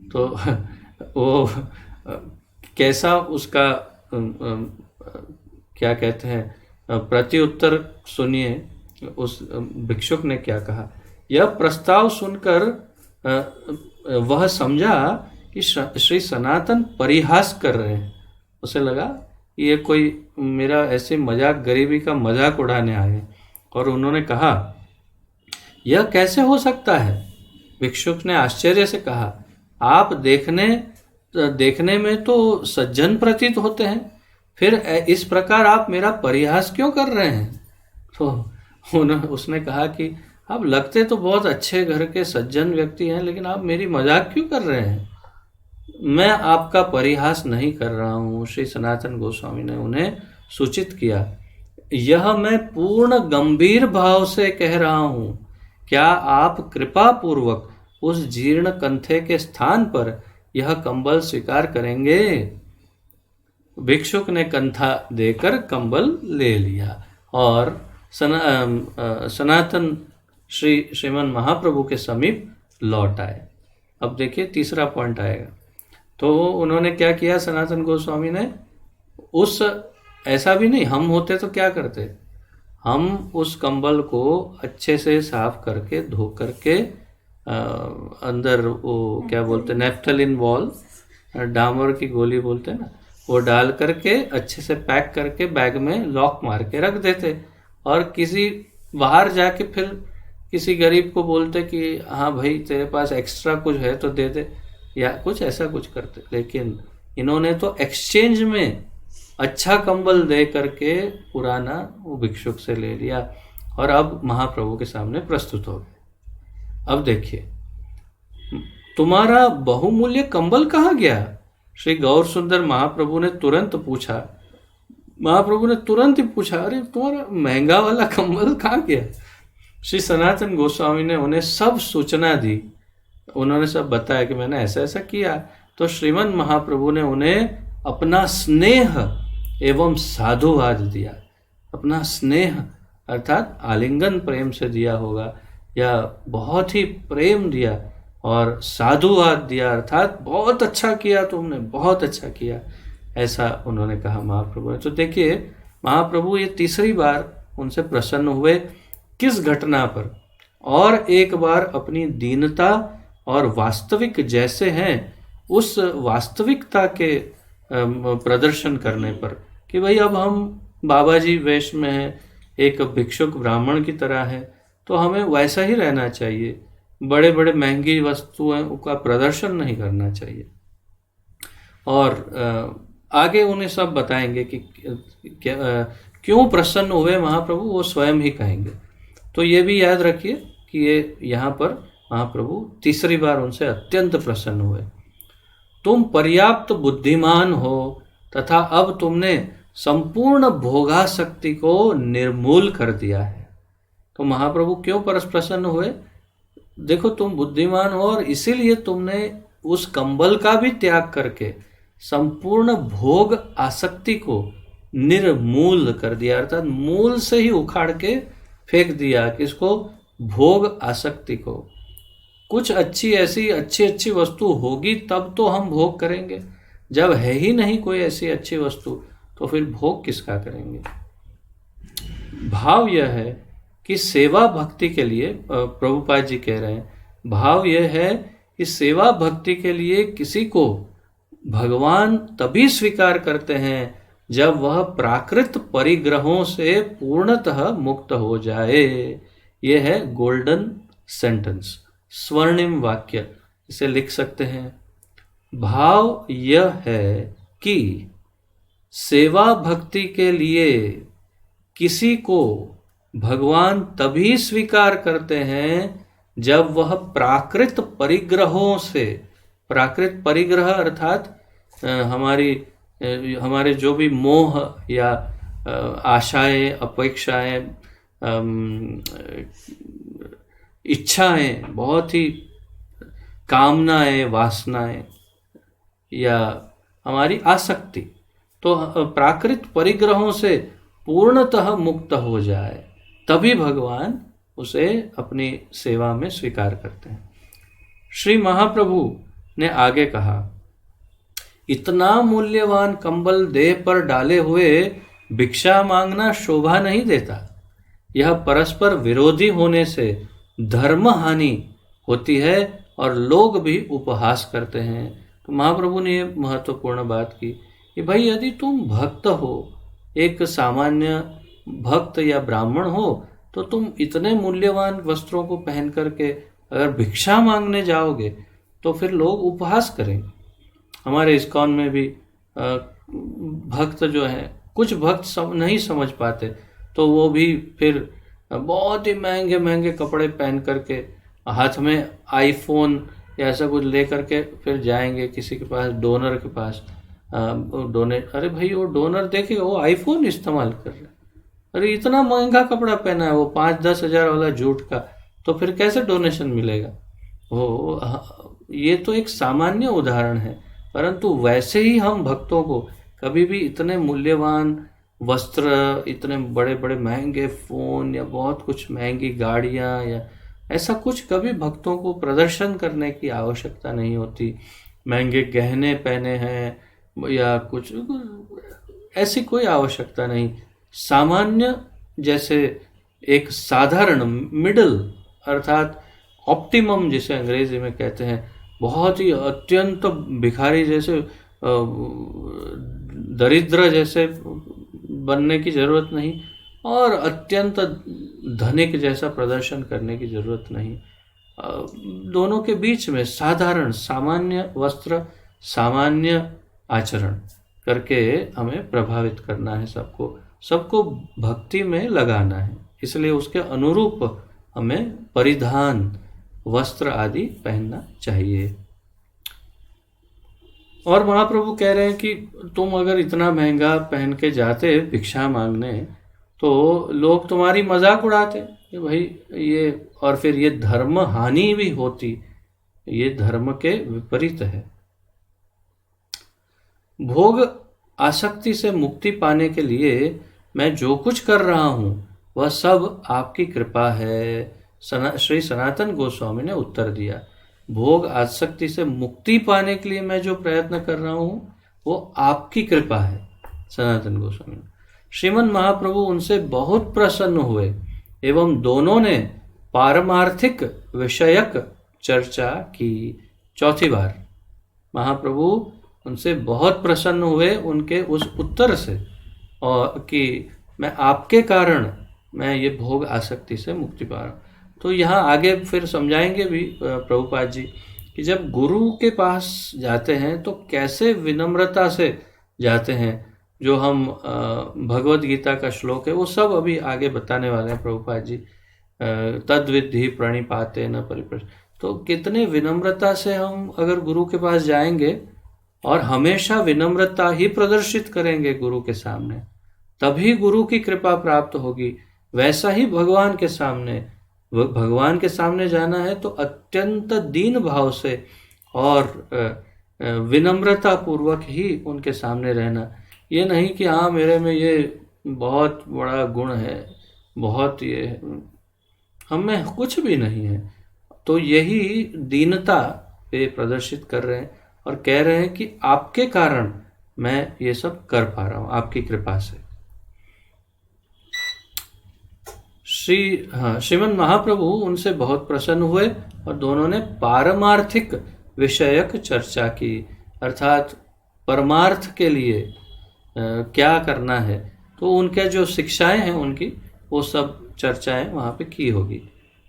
तो वो कैसा उसका क्या कहते हैं प्रत्युत्तर सुनिए। उस भिक्षुक ने क्या कहा। यह प्रस्ताव सुनकर वह समझा कि श्री सनातन परिहास कर रहे हैं। उसे लगा कि ये कोई मेरा ऐसे मजाक, गरीबी का मजाक उड़ाने आए। और उन्होंने कहा, यह कैसे हो सकता है। भिक्षुक ने आश्चर्य से कहा, आप देखने में तो सज्जन प्रतीत होते हैं, फिर इस प्रकार आप मेरा परिहास क्यों कर रहे हैं। तो उसने कहा कि आप लगते तो बहुत अच्छे घर के सज्जन व्यक्ति हैं, लेकिन आप मेरी मजाक क्यों कर रहे हैं। मैं आपका परिहास नहीं कर रहा हूँ। श्री सनातन गोस्वामी ने उन्हें सूचित किया, यह मैं पूर्ण गंभीर भाव से कह रहा हूँ। क्या आप कृपा पूर्वक उस जीर्ण कंथे के स्थान पर यह कंबल स्वीकार करेंगे। भिक्षुक ने कंथा देकर कंबल ले लिया और सनातन श्रीमन महाप्रभु के समीप लौट आए। अब देखिए तीसरा पॉइंट आएगा। तो उन्होंने क्या किया, सनातन गोस्वामी ने ऐसा भी नहीं, हम होते तो क्या करते, हम उस कंबल को अच्छे से साफ करके धो करके अंदर वो क्या बोलते, नेफ्थलिन बॉल, डामर की गोली बोलते हैं ना, वो डाल करके अच्छे से पैक करके बैग में लॉक मार के रख देते और किसी बाहर जाके फिर किसी गरीब को बोलते कि हाँ भाई तेरे पास एक्स्ट्रा कुछ है तो दे दे, या कुछ ऐसा कुछ करते। लेकिन इन्होंने तो एक्सचेंज में अच्छा कंबल दे करके पुराना वो भिक्षुक से ले लिया और अब महाप्रभु के सामने प्रस्तुत हो गए। अब देखिए, तुम्हारा बहुमूल्य कंबल कहाँ गया। श्री गौर सुंदर महाप्रभु ने तुरंत पूछा, अरे तुम्हारा महंगा वाला कंबल कहाँ गया। श्री सनातन गोस्वामी ने उन्हें सब सूचना दी, उन्होंने सब बताया कि मैंने ऐसा ऐसा किया। तो श्रीमन महाप्रभु ने उन्हें अपना स्नेह एवं साधुवाद दिया। अपना स्नेह अर्थात आलिंगन प्रेम से दिया होगा या बहुत ही प्रेम दिया और साधुवाद दिया, अर्थात बहुत अच्छा किया तुमने, बहुत अच्छा किया, ऐसा उन्होंने कहा महाप्रभु ने। तो देखिए महाप्रभु ये तीसरी बार उनसे प्रसन्न हुए। किस घटना पर? और एक बार अपनी दीनता और वास्तविक जैसे हैं उस वास्तविकता के प्रदर्शन करने पर, कि भाई अब हम बाबा जी वेश में हैं, एक भिक्षुक ब्राह्मण की तरह है, तो हमें वैसा ही रहना चाहिए, बड़े बड़े महंगी वस्तुओं का प्रदर्शन नहीं करना चाहिए। और आगे उन्हें सब बताएंगे कि क्यों प्रसन्न हुए महाप्रभु, वो स्वयं ही कहेंगे। तो ये भी याद रखिए कि ये यहाँ पर महाप्रभु तीसरी बार उनसे अत्यंत प्रसन्न हुए। तुम पर्याप्त बुद्धिमान हो तथा अब तुमने संपूर्ण भोगासक्ति को निर्मूल कर दिया है। तो महाप्रभु क्यों प्रसन्न हुए? देखो तुम बुद्धिमान हो और इसीलिए तुमने उस कंबल का भी त्याग करके संपूर्ण भोग आसक्ति को निर्मूल कर दिया, अर्थात मूल से ही उखाड़ के फेंक दिया। किसको? भोग आसक्ति को। कुछ अच्छी अच्छी वस्तु होगी तब तो हम भोग करेंगे, जब है ही नहीं कोई ऐसी अच्छी वस्तु तो फिर भोग किसका करेंगे। भाव यह है कि सेवा भक्ति के लिए, प्रभुपाद जी कह रहे हैं, भाव यह है कि सेवा भक्ति के लिए किसी को भगवान तभी स्वीकार करते हैं जब वह प्राकृत परिग्रहों से पूर्णतः मुक्त हो जाए। यह है गोल्डन सेंटेंस, स्वर्णिम वाक्य, इसे लिख सकते हैं। भाव यह है कि सेवा भक्ति के लिए किसी को भगवान तभी स्वीकार करते हैं जब वह प्राकृत परिग्रहों से, प्राकृत परिग्रह अर्थात हमारे जो भी मोह या आशाएं, अपेक्षाएं, इच्छाएं, बहुत ही कामनाएं, वासनाएं या हमारी आसक्ति, तो प्राकृत परिग्रहों से पूर्णतः मुक्त हो जाए, तभी भगवान उसे अपनी सेवा में स्वीकार करते हैं। श्री महाप्रभु ने आगे कहा, इतना मूल्यवान कंबल देह पर डाले हुए भिक्षा मांगना शोभा नहीं देता। यह परस्पर विरोधी होने से धर्म हानि होती है और लोग भी उपहास करते हैं। तो महाप्रभु ने यह महत्वपूर्ण बात की कि भाई यदि तुम भक्त हो, एक सामान्य भक्त या ब्राह्मण हो, तो तुम इतने मूल्यवान वस्त्रों को पहन करके अगर भिक्षा मांगने जाओगे तो फिर लोग उपहास करेंगे। हमारे इस्कॉन में भी भक्त जो है, कुछ भक्त नहीं समझ पाते, तो वो भी फिर बहुत ही महंगे महंगे कपड़े पहन करके, हाथ में आईफोन या ऐसा कुछ ले करके फिर जाएंगे किसी के पास, डोनर के पास, डोनेट। अरे भाई वो डोनर देखे वो आईफोन इस्तेमाल कर रहे, अरे इतना महंगा कपड़ा पहना है वो 5-10 हज़ार वाला जूट का, तो फिर कैसे डोनेशन मिलेगा? वो ये तो एक सामान्य उदाहरण है, परंतु वैसे ही हम भक्तों को कभी भी इतने मूल्यवान वस्त्र, इतने बड़े बड़े महंगे फ़ोन या बहुत कुछ महंगी गाड़ियाँ या ऐसा कुछ कभी भक्तों को प्रदर्शन करने की आवश्यकता नहीं होती। महंगे गहने पहने हैं या कुछ, ऐसी कोई आवश्यकता नहीं। सामान्य जैसे एक साधारण मिडल अर्थात ऑप्टिमम जिसे अंग्रेजी में कहते हैं, बहुत ही अत्यंत भिखारी जैसे, दरिद्र जैसे बनने की ज़रूरत नहीं और अत्यंत धनिक जैसा प्रदर्शन करने की ज़रूरत नहीं। दोनों के बीच में साधारण सामान्य वस्त्र, सामान्य आचरण करके हमें प्रभावित करना है, सबको भक्ति में लगाना है। इसलिए उसके अनुरूप हमें परिधान, वस्त्र आदि पहनना चाहिए। और महाप्रभु कह रहे हैं कि तुम अगर इतना महंगा पहन के जाते भिक्षा मांगने तो लोग तुम्हारी मजाक उड़ाते कि भाई ये, और फिर ये धर्म हानि भी होती, ये धर्म के विपरीत है। भोग आसक्ति से मुक्ति पाने के लिए मैं जो कुछ कर रहा हूँ वह सब आपकी कृपा है, श्री सनातन गोस्वामी ने उत्तर दिया, भोग आसक्ति से मुक्ति पाने के लिए मैं जो प्रयत्न कर रहा हूँ वो आपकी कृपा है। सनातन गोस्वामी, श्रीमन महाप्रभु उनसे बहुत प्रसन्न हुए एवं दोनों ने पारमार्थिक विषयक चर्चा की। चौथी बार महाप्रभु उनसे बहुत प्रसन्न हुए उनके उस उत्तर से, और कि मैं आपके कारण मैं ये भोग आसक्ति से मुक्ति पा रहा हूँ। तो यहाँ आगे फिर समझाएंगे भी प्रभुपाद जी कि जब गुरु के पास जाते हैं तो कैसे विनम्रता से जाते हैं। जो हम भगवत गीता का श्लोक है वो सब अभी आगे बताने वाले हैं प्रभुपाद जी। तद्विद्धि प्रणिपाते न परिप्रश्न, तो कितने विनम्रता से हम अगर गुरु के पास जाएंगे और हमेशा विनम्रता ही प्रदर्शित करेंगे गुरु के सामने, तभी गुरु की कृपा प्राप्त होगी। वैसा ही भगवान के सामने जाना है तो अत्यंत दीन भाव से और विनम्रता पूर्वक ही उनके सामने रहना। ये नहीं कि हाँ मेरे में ये बहुत बड़ा गुण है, बहुत ये हम में कुछ भी नहीं है। तो यही दीनता वे प्रदर्शित कर रहे हैं और कह रहे हैं कि आपके कारण मैं ये सब कर पा रहा हूँ, आपकी कृपा से। श्रीमन महाप्रभु उनसे बहुत प्रसन्न हुए और दोनों ने पारमार्थिक विषयक चर्चा की, अर्थात परमार्थ के लिए क्या करना है, तो उनके जो शिक्षाएं हैं उनकी वो सब चर्चाएं वहाँ पे की होगी।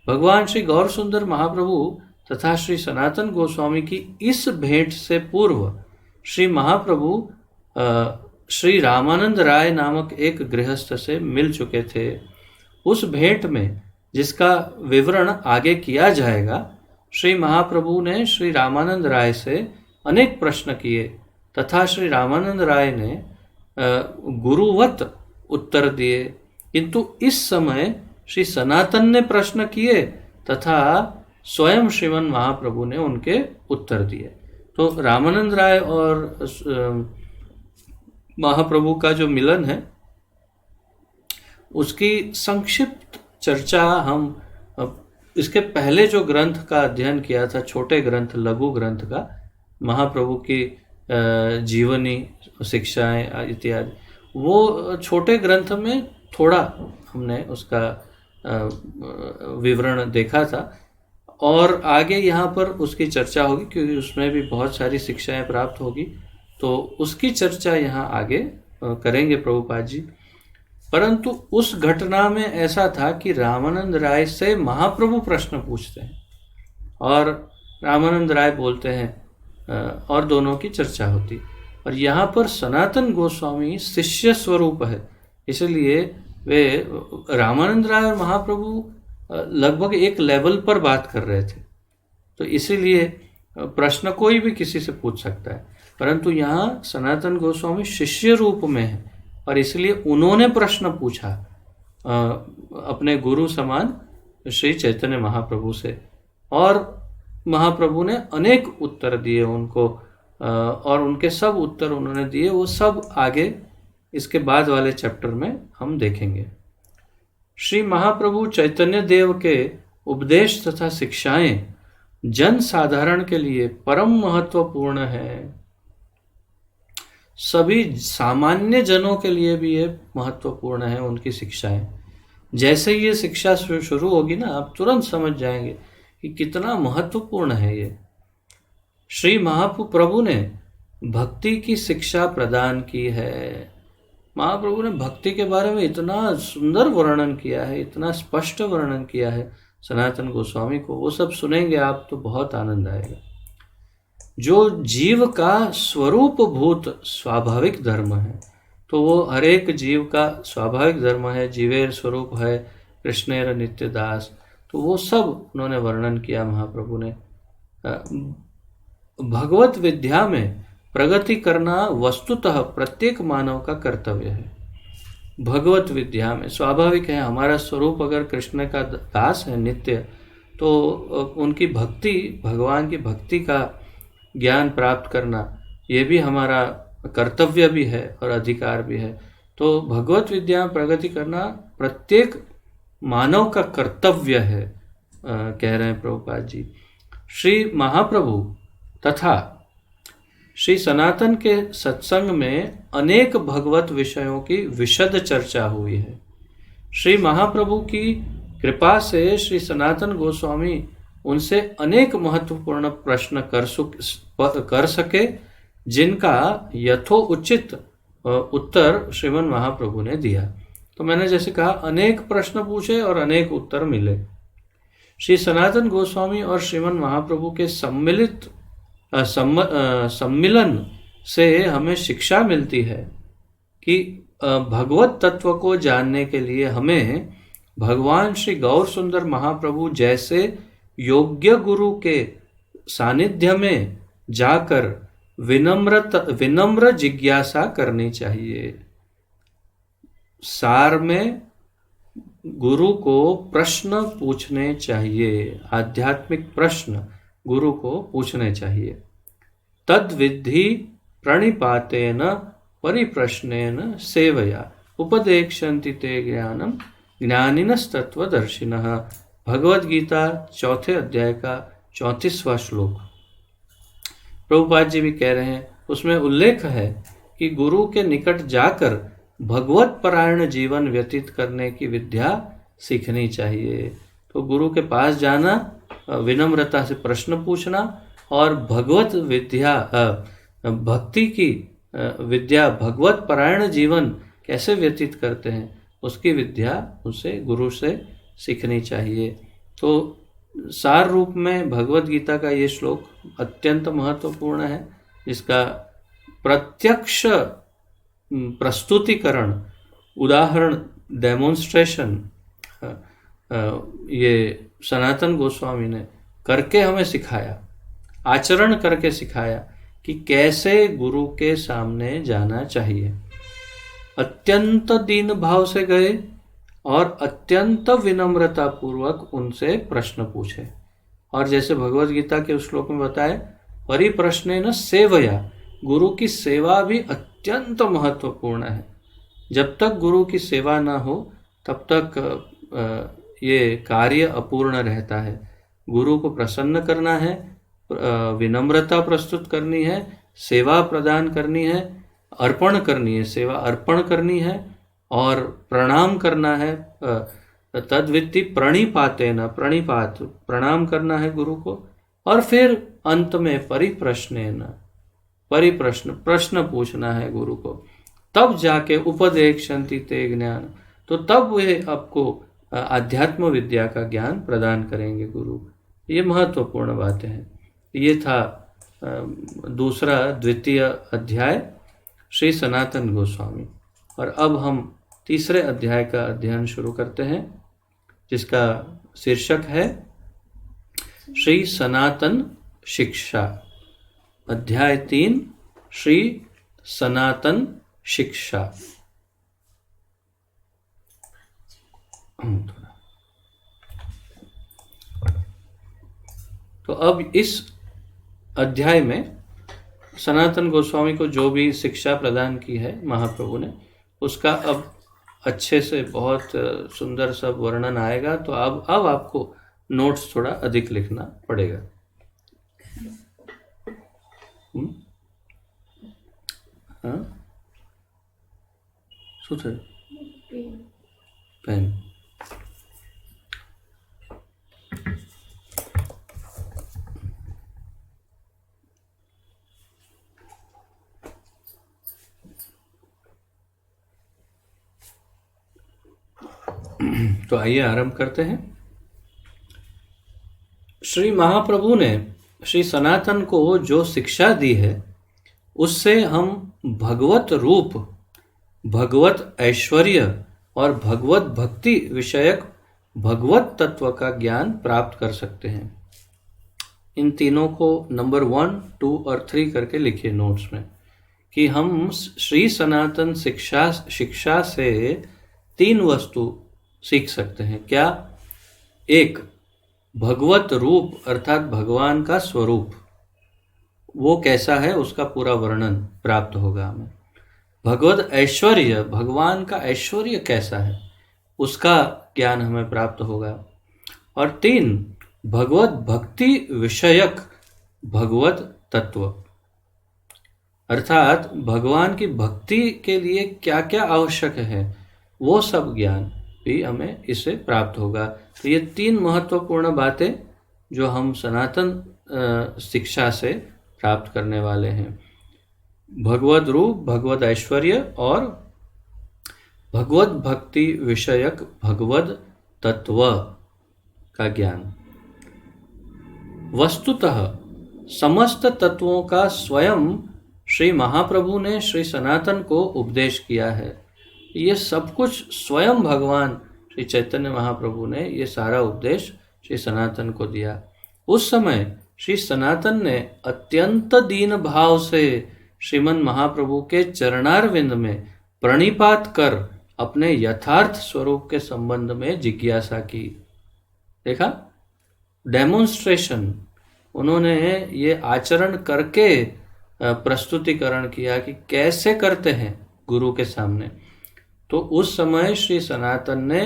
भगवान श्री गौर सुंदर महाप्रभु तथा श्री सनातन गोस्वामी की इस भेंट से पूर्व श्री महाप्रभु श्री रामानंद राय नामक एक गृहस्थ से मिल चुके थे। उस भेंट में, जिसका विवरण आगे किया जाएगा, श्री महाप्रभु ने श्री रामानंद राय से अनेक प्रश्न किए तथा श्री रामानंद राय ने गुरुवत उत्तर दिए, किंतु इस समय श्री सनातन ने प्रश्न किए तथा स्वयं श्रीमन महाप्रभु ने उनके उत्तर दिए। तो रामानंद राय और महाप्रभु का जो मिलन है उसकी संक्षिप्त चर्चा हम इसके पहले जो ग्रंथ का अध्ययन किया था, छोटे ग्रंथ लघु ग्रंथ का, महाप्रभु की जीवनी शिक्षाएं इत्यादि, वो छोटे ग्रंथ में थोड़ा हमने उसका विवरण देखा था और आगे यहाँ पर उसकी चर्चा होगी क्योंकि उसमें भी बहुत सारी शिक्षाएं प्राप्त होगी, तो उसकी चर्चा यहाँ आगे करेंगे प्रभुपाद जी। परंतु उस घटना में ऐसा था कि रामानंद राय से महाप्रभु प्रश्न पूछते हैं और रामानंद राय बोलते हैं और दोनों की चर्चा होती। और यहाँ पर सनातन गोस्वामी शिष्य स्वरूप है, इसलिए वे रामानंद राय और महाप्रभु लगभग एक लेवल पर बात कर रहे थे, तो इसीलिए प्रश्न कोई भी किसी से पूछ सकता है। परंतु यहाँ सनातन गोस्वामी शिष्य रूप में है और इसलिए उन्होंने प्रश्न पूछा अपने गुरु समान श्री चैतन्य महाप्रभु से, और महाप्रभु ने अनेक उत्तर दिए उनको, और उनके सब उत्तर उन्होंने दिए, वो सब आगे इसके बाद वाले चैप्टर में हम देखेंगे। श्री महाप्रभु चैतन्य देव के उपदेश तथा शिक्षाएं जन साधारण के लिए परम महत्वपूर्ण है। सभी सामान्य जनों के लिए भी ये महत्वपूर्ण है उनकी शिक्षाएं। जैसे ही ये शिक्षा शुरू होगी ना, आप तुरंत समझ जाएंगे कि कितना महत्वपूर्ण है ये। श्री महाप्रभु ने भक्ति की शिक्षा प्रदान की है। महाप्रभु ने भक्ति के बारे में इतना सुंदर वर्णन किया है, इतना स्पष्ट वर्णन किया है सनातन गोस्वामी को, वो सब सुनेंगे आप तो बहुत आनंद आएगा। जो जीव का स्वरूप भूत स्वाभाविक धर्म है, तो वो हर एक जीव का स्वाभाविक धर्म है, जीवेर स्वरूप है कृष्णेर नित्य दास, तो वो सब उन्होंने वर्णन किया महाप्रभु ने। भगवत विद्या में प्रगति करना वस्तुतः प्रत्येक मानव का कर्तव्य है। भगवत विद्या में स्वाभाविक है, हमारा स्वरूप अगर कृष्ण का दास है नित्य, तो उनकी भक्ति, भगवान की भक्ति का ज्ञान प्राप्त करना ये भी हमारा कर्तव्य भी है और अधिकार भी है। तो भगवत विद्या में प्रगति करना प्रत्येक मानव का कर्तव्य है, कह रहे हैं प्रभुपाद जी, श्री महाप्रभु तथा श्री सनातन के सत्संग में अनेक भगवत विषयों की विशद चर्चा हुई है। श्री महाप्रभु की कृपा से श्री सनातन गोस्वामी उनसे अनेक महत्वपूर्ण प्रश्न कर सके, जिनका यथोचित उत्तर श्रीमन महाप्रभु ने दिया। तो मैंने जैसे कहा, अनेक प्रश्न पूछे और अनेक उत्तर मिले। श्री सनातन गोस्वामी और श्रीमन महाप्रभु के सम्मिलन से हमें शिक्षा मिलती है कि भगवत तत्व को जानने के लिए हमें भगवान श्री गौर सुंदर महाप्रभु जैसे योग्य गुरु के सानिध्य में जाकर विनम्र जिज्ञासा करनी चाहिए। सार में गुरु को प्रश्न पूछने चाहिए, आध्यात्मिक प्रश्न गुरु को पूछने चाहिए। तद विद्धि प्रणिपातेन परिप्रश्नेन सेवया उपदेक्षन्ति ते ज्ञानम ज्ञानिनस्तत्वदर्शिनः। भगवद गीता 4 अध्याय का 34वां श्लोक। प्रभुपाद जी भी कह रहे हैं, उसमें उल्लेख है कि गुरु के निकट जाकर भगवत परायण जीवन व्यतीत करने की विद्या सीखनी चाहिए। तो गुरु के पास जाना, विनम्रता से प्रश्न पूछना और भगवत विद्या, भक्ति की विद्या, भगवत परायण जीवन कैसे व्यतीत करते हैं उसकी विद्या उसे गुरु से सीखनी चाहिए। तो सार रूप में भगवत गीता का ये श्लोक अत्यंत महत्वपूर्ण है, जिसका प्रत्यक्ष प्रस्तुतिकरण, उदाहरण, डेमोन्स्ट्रेशन ये सनातन गोस्वामी ने करके हमें सिखाया, आचरण करके सिखाया कि कैसे गुरु के सामने जाना चाहिए। अत्यंत दीन भाव से गए और अत्यंत विनम्रता पूर्वक उनसे प्रश्न पूछे। और जैसे भगवत गीता के उस श्लोक में बताए, परिप्रश्नेन सेवया, गुरु की सेवा भी अत्यंत महत्वपूर्ण है। जब तक गुरु की सेवा ना हो तब तक ये कार्य अपूर्ण रहता है। गुरु को प्रसन्न करना है, विनम्रता प्रस्तुत करनी है, सेवा प्रदान करनी है, अर्पण करनी है, सेवा अर्पण करनी है और प्रणाम करना है। तद्वित्ति प्रणिपातेन, प्रणिपात प्रणाम करना है गुरु को। और फिर अंत में परिप्रश्नेन, प्रश्न पूछना है गुरु को। तब जाके उपदेक्षन्ति ते ज्ञान, तो तब वे आपको आध्यात्म विद्या का ज्ञान प्रदान करेंगे गुरु। ये महत्वपूर्ण बातें हैं। ये था द्वितीय अध्याय श्री सनातन गोस्वामी। और अब हम तीसरे अध्याय का अध्ययन शुरू करते हैं, जिसका शीर्षक है श्री सनातन शिक्षा। अध्याय 3, श्री सनातन शिक्षा। तो अब इस अध्याय में सनातन गोस्वामी को जो भी शिक्षा प्रदान की है महाप्रभु ने, उसका अब अच्छे से बहुत सुंदर सा वर्णन आएगा। तो अब आपको नोट्स थोड़ा अधिक लिखना पड़ेगा। हाँ, सूत्र पेन। तो आइए आरंभ करते हैं। श्री महाप्रभु ने श्री सनातन को जो शिक्षा दी है, उससे हम भगवत रूप, भगवत ऐश्वर्य और भगवत भक्ति विषयक भगवत तत्व का ज्ञान प्राप्त कर सकते हैं। इन तीनों को नंबर 1, 2 और 3 करके लिखिए नोट्स में, कि हम श्री सनातन शिक्षा से 3 वस्तु सीख सकते हैं। क्या? 1, भगवत रूप अर्थात भगवान का स्वरूप, वो कैसा है उसका पूरा वर्णन प्राप्त होगा हमें। भगवत ऐश्वर्य, भगवान का ऐश्वर्य कैसा है उसका ज्ञान हमें प्राप्त होगा। और 3, भगवत भक्ति विषयक भगवत तत्व, अर्थात भगवान की भक्ति के लिए क्या क्या आवश्यक है वो सब ज्ञान भी हमें इससे प्राप्त होगा। तो ये 3 महत्वपूर्ण बातें जो हम सनातन शिक्षा से प्राप्त करने वाले हैं, भगवद रूप, भगवद ऐश्वर्य और भगवत भक्ति विषयक भगवद तत्व का ज्ञान। वस्तुतः समस्त तत्वों का स्वयं श्री महाप्रभु ने श्री सनातन को उपदेश किया है। ये सब कुछ स्वयं भगवान श्री चैतन्य महाप्रभु ने ये सारा उपदेश श्री सनातन को दिया। उस समय श्री सनातन ने अत्यंत दीन भाव से श्रीमन महाप्रभु के चरणारविंद में प्रणिपात कर अपने यथार्थ स्वरूप के संबंध में जिज्ञासा की। देखा, डेमोन्स्ट्रेशन, उन्होंने ये आचरण करके प्रस्तुतिकरण किया कि कैसे करते हैं गुरु के सामने। तो उस समय श्री सनातन ने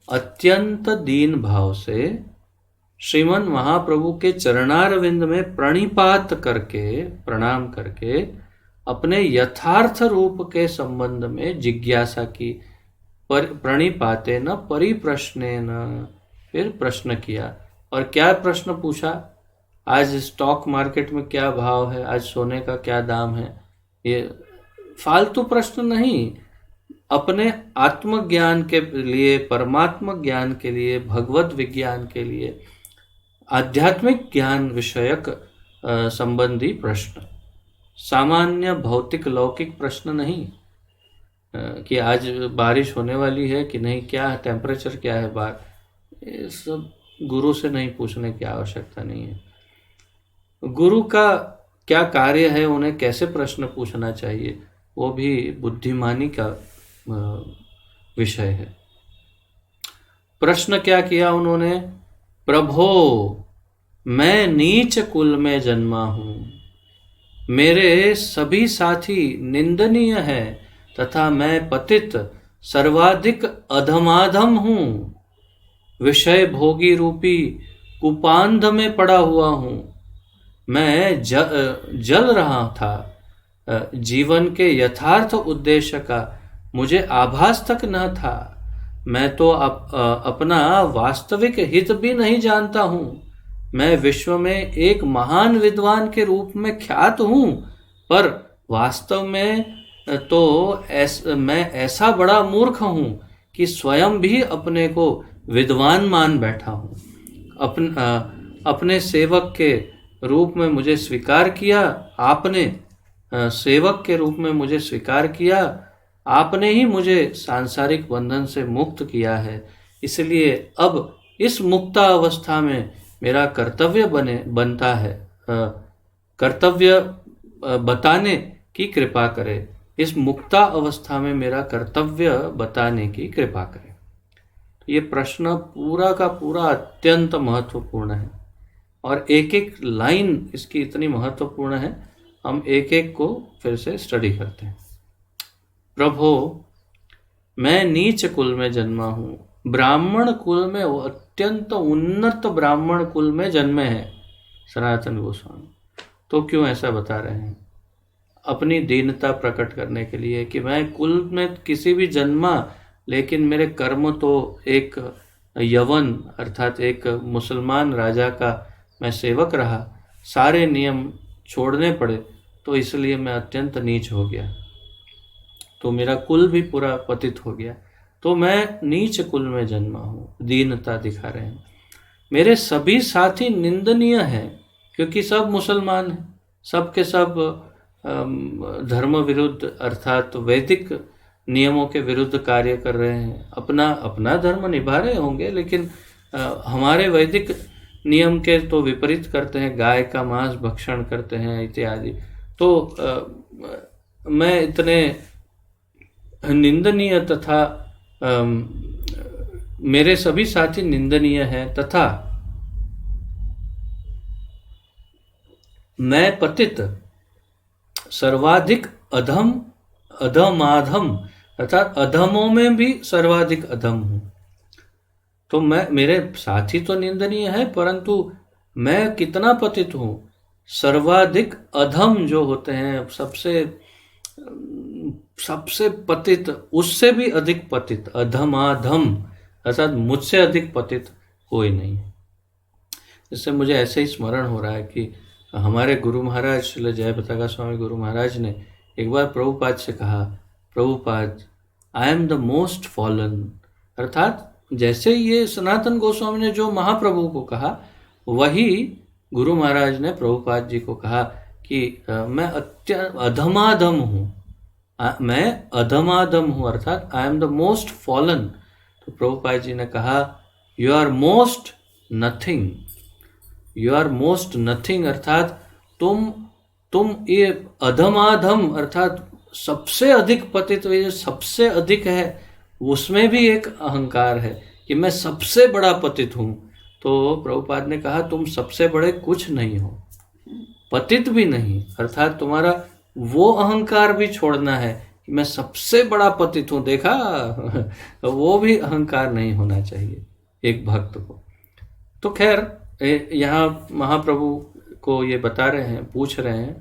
अत्यंत दीन भाव से श्रीमन महाप्रभु के चरणारविंद में प्रणिपात करके, प्रणाम करके अपने यथार्थ रूप के संबंध में जिज्ञासा की। प्रणिपाते न परिप्रश्नेन, फिर प्रश्न किया। और क्या प्रश्न पूछा? आज स्टॉक मार्केट में क्या भाव है, आज सोने का क्या दाम है, ये फालतू प्रश्न नहीं। अपने आत्मज्ञान के लिए, परमात्म ज्ञान के लिए, भगवत विज्ञान के लिए, आध्यात्मिक ज्ञान विषयक संबंधी प्रश्न, सामान्य भौतिक लौकिक प्रश्न नहीं कि आज बारिश होने वाली है कि नहीं, क्या टेम्परेचर क्या है बाहर, ये सब गुरु से नहीं पूछने की आवश्यकता नहीं है। गुरु का क्या कार्य है, उन्हें कैसे प्रश्न पूछना चाहिए, वो भी बुद्धिमानी का विषय है। प्रश्न क्या किया उन्होंने? प्रभो, मैं नीच कुल में जन्मा हूँ, मेरे सभी साथी निंदनीय है तथा मैं पतित सर्वाधिक अधमाधम हूँ, विषय भोगी रूपी कुपांध में पड़ा हुआ हूँ, मैं जल रहा था, जीवन के यथार्थ उद्देश्य का मुझे आभास तक न था, मैं तो अपना वास्तविक हित भी नहीं जानता हूँ, मैं विश्व में एक महान विद्वान के रूप में ख्यात हूँ, पर वास्तव में तो मैं ऐसा बड़ा मूर्ख हूँ कि स्वयं भी अपने को विद्वान मान बैठा हूँ। अपने सेवक के रूप में मुझे स्वीकार किया आपने, सेवक के रूप में मुझे स्वीकार किया आपने ही, मुझे सांसारिक बंधन से मुक्त किया है, इसलिए अब इस मुक्ता अवस्था में मेरा कर्तव्य बनता है, कर्तव्य बताने की कृपा करे, इस मुक्ता अवस्था में मेरा कर्तव्य बताने की कृपा करे। ये प्रश्न पूरा का पूरा अत्यंत महत्वपूर्ण है और एक एक लाइन इसकी इतनी महत्वपूर्ण है, हम एक एक को फिर से स्टडी करते हैं। प्रभो, मैं नीच कुल में जन्मा हूँ, ब्राह्मण कुल में, अत्यंत उन्नत ब्राह्मण कुल में जन्मे हैं सनातन गोस्वामी। तो क्यों ऐसा बता रहे हैं? अपनी दीनता प्रकट करने के लिए कि मैं कुल में किसी भी जन्मा, लेकिन मेरे कर्म तो एक यवन अर्थात एक मुसलमान राजा का मैं सेवक रहा, सारे नियम छोड़ने पड़े, तो इसलिए मैं अत्यंत नीच हो गया, तो मेरा कुल भी पूरा पतित हो गया, तो मैं नीच कुल में जन्मा हूँ। दीनता दिखा रहे हैं। मेरे सभी साथी निंदनीय हैं क्योंकि सब मुसलमान हैं, सब के सब धर्म विरुद्ध अर्थात वैदिक नियमों के विरुद्ध कार्य कर रहे हैं। अपना धर्म निभा रहे होंगे, लेकिन हमारे वैदिक नियम के तो विपरीत करते हैं, गाय का मांस भक्षण करते हैं इत्यादि। तो मैं इतने निंदनीय तथा मेरे सभी साथी निंदनीय हैं तथा मैं पतित सर्वाधिक अधमाधम अर्थात अधमों में भी सर्वाधिक अधम हूँ। तो मैं, मेरे साथी तो निंदनीय है, परंतु मैं कितना पतित हूँ। सर्वाधिक अधम जो होते हैं, सबसे पतित, उससे भी अधिक पतित, अधमाधम, अर्थात मुझसे अधिक पतित कोई नहीं है। इससे मुझे ऐसे ही स्मरण हो रहा है कि हमारे गुरु महाराज श्री जय पताका स्वामी गुरु महाराज ने एक बार प्रभुपाद से कहा, प्रभुपाद, आई एम द मोस्ट फॉलन। अर्थात जैसे ये सनातन गोस्वामी ने जो महाप्रभु को कहा, वही गुरु महाराज ने प्रभुपाद जी को कहा कि मैं अधमाधम हूँ, मैं अधमाधम हूँ, अर्थात I am the most fallen. तो प्रभुपाद जी ने कहा, you are most nothing, you are most nothing, अर्थात तुम ये अधमाधम, अर्थात सबसे अधिक पतित, ये सबसे अधिक है, उसमें भी एक अहंकार है कि मैं सबसे बड़ा पतित हूँ। तो प्रभुपाद ने कहा, तुम सबसे बड़े कुछ नहीं हो, पतित भी नहीं, अर्थात तुम्हारा वो अहंकार भी छोड़ना है कि मैं सबसे बड़ा पतित हूँ। देखा, वो भी अहंकार नहीं होना चाहिए एक भक्त को। तो खैर, यहाँ महाप्रभु को ये बता रहे हैं, पूछ रहे हैं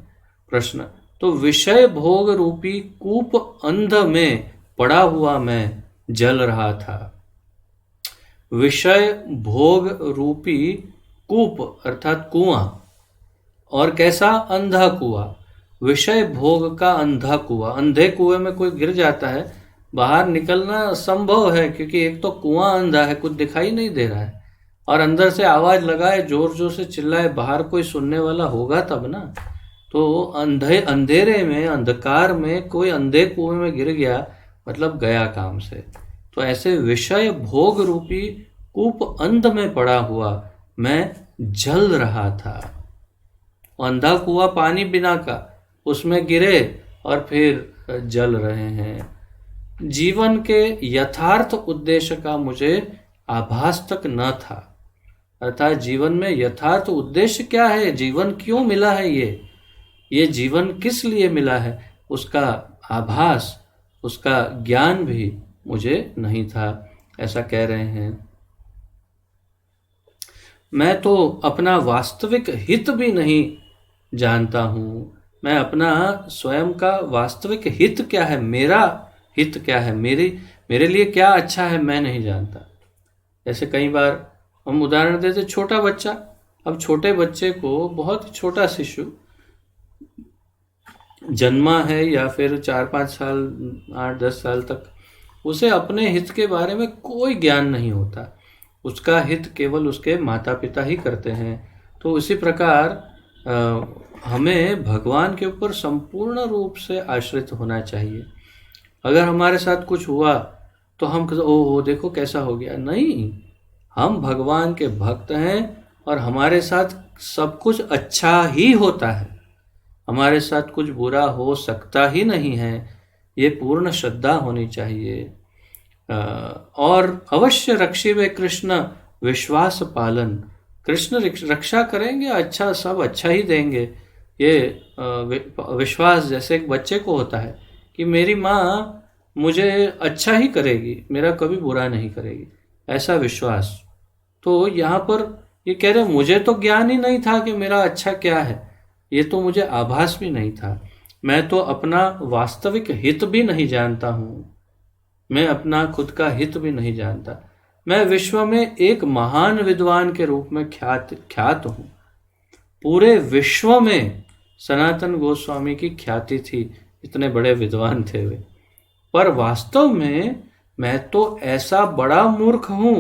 प्रश्न। तो विषय भोग रूपी कूप अंध में पड़ा हुआ मैं जल रहा था। विषय भोग रूपी कूप अर्थात कुआं, और कैसा? अंधा कुआं। विषय भोग का अंधा कुआं। अंधे कुएं में कोई गिर जाता है, बाहर निकलना असंभव है, क्योंकि एक तो कुआं अंधा है, कुछ दिखाई नहीं दे रहा है, और अंदर से आवाज लगाए, जोर जोर से चिल्लाए, बाहर कोई सुनने वाला होगा तब ना। तो अंधेरे में, अंधकार में कोई अंधे कुएं में गिर गया, मतलब गया काम से। तो ऐसे विषय भोग रूपी कूप अंध में पड़ा हुआ मैं जल रहा था। अंधा कुआं पानी बिना का, उसमें गिरे और फिर जल रहे हैं। जीवन के यथार्थ उद्देश्य का मुझे आभास तक न था। अर्थात जीवन में यथार्थ उद्देश्य क्या है, जीवन क्यों मिला है, ये जीवन किस लिए मिला है, उसका आभास, उसका ज्ञान भी मुझे नहीं था, ऐसा कह रहे हैं। मैं तो अपना वास्तविक हित भी नहीं जानता हूँ। मैं अपना स्वयं का वास्तविक हित क्या है, मेरा हित क्या है, मेरे लिए क्या अच्छा है, मैं नहीं जानता। ऐसे कई बार हम उदाहरण देते, छोटा बच्चा, अब छोटे बच्चे को, बहुत छोटा शिशु जन्मा है या फिर 4-5 साल, 8-10 साल तक, उसे अपने हित के बारे में कोई ज्ञान नहीं होता। उसका हित केवल उसके माता पिता ही करते हैं। तो उसी प्रकार हमें भगवान के ऊपर संपूर्ण रूप से आश्रित होना चाहिए। अगर हमारे साथ कुछ हुआ तो हम ओह देखो कैसा हो गया, नहीं, हम भगवान के भक्त हैं और हमारे साथ सब कुछ अच्छा ही होता है, हमारे साथ कुछ बुरा हो सकता ही नहीं है। ये पूर्ण श्रद्धा होनी चाहिए। और अवश्य रक्षिवे कृष्ण विश्वास पालन, कृष्ण रक्षा करेंगे, अच्छा सब अच्छा ही देंगे। ये विश्वास जैसे एक बच्चे को होता है कि मेरी माँ मुझे अच्छा ही करेगी, मेरा कभी बुरा नहीं करेगी, ऐसा विश्वास। तो यहाँ पर ये कह रहे मुझे तो ज्ञान ही नहीं था कि मेरा अच्छा क्या है, ये तो मुझे आभास भी नहीं था। मैं तो अपना वास्तविक हित भी नहीं जानता हूँ, मैं अपना खुद का हित भी नहीं जानता। मैं विश्व में एक महान विद्वान के रूप में ख्यात हूँ। पूरे विश्व में सनातन गोस्वामी की ख्याति थी, इतने बड़े विद्वान थे वे। पर वास्तव में मैं तो ऐसा बड़ा मूर्ख हूँ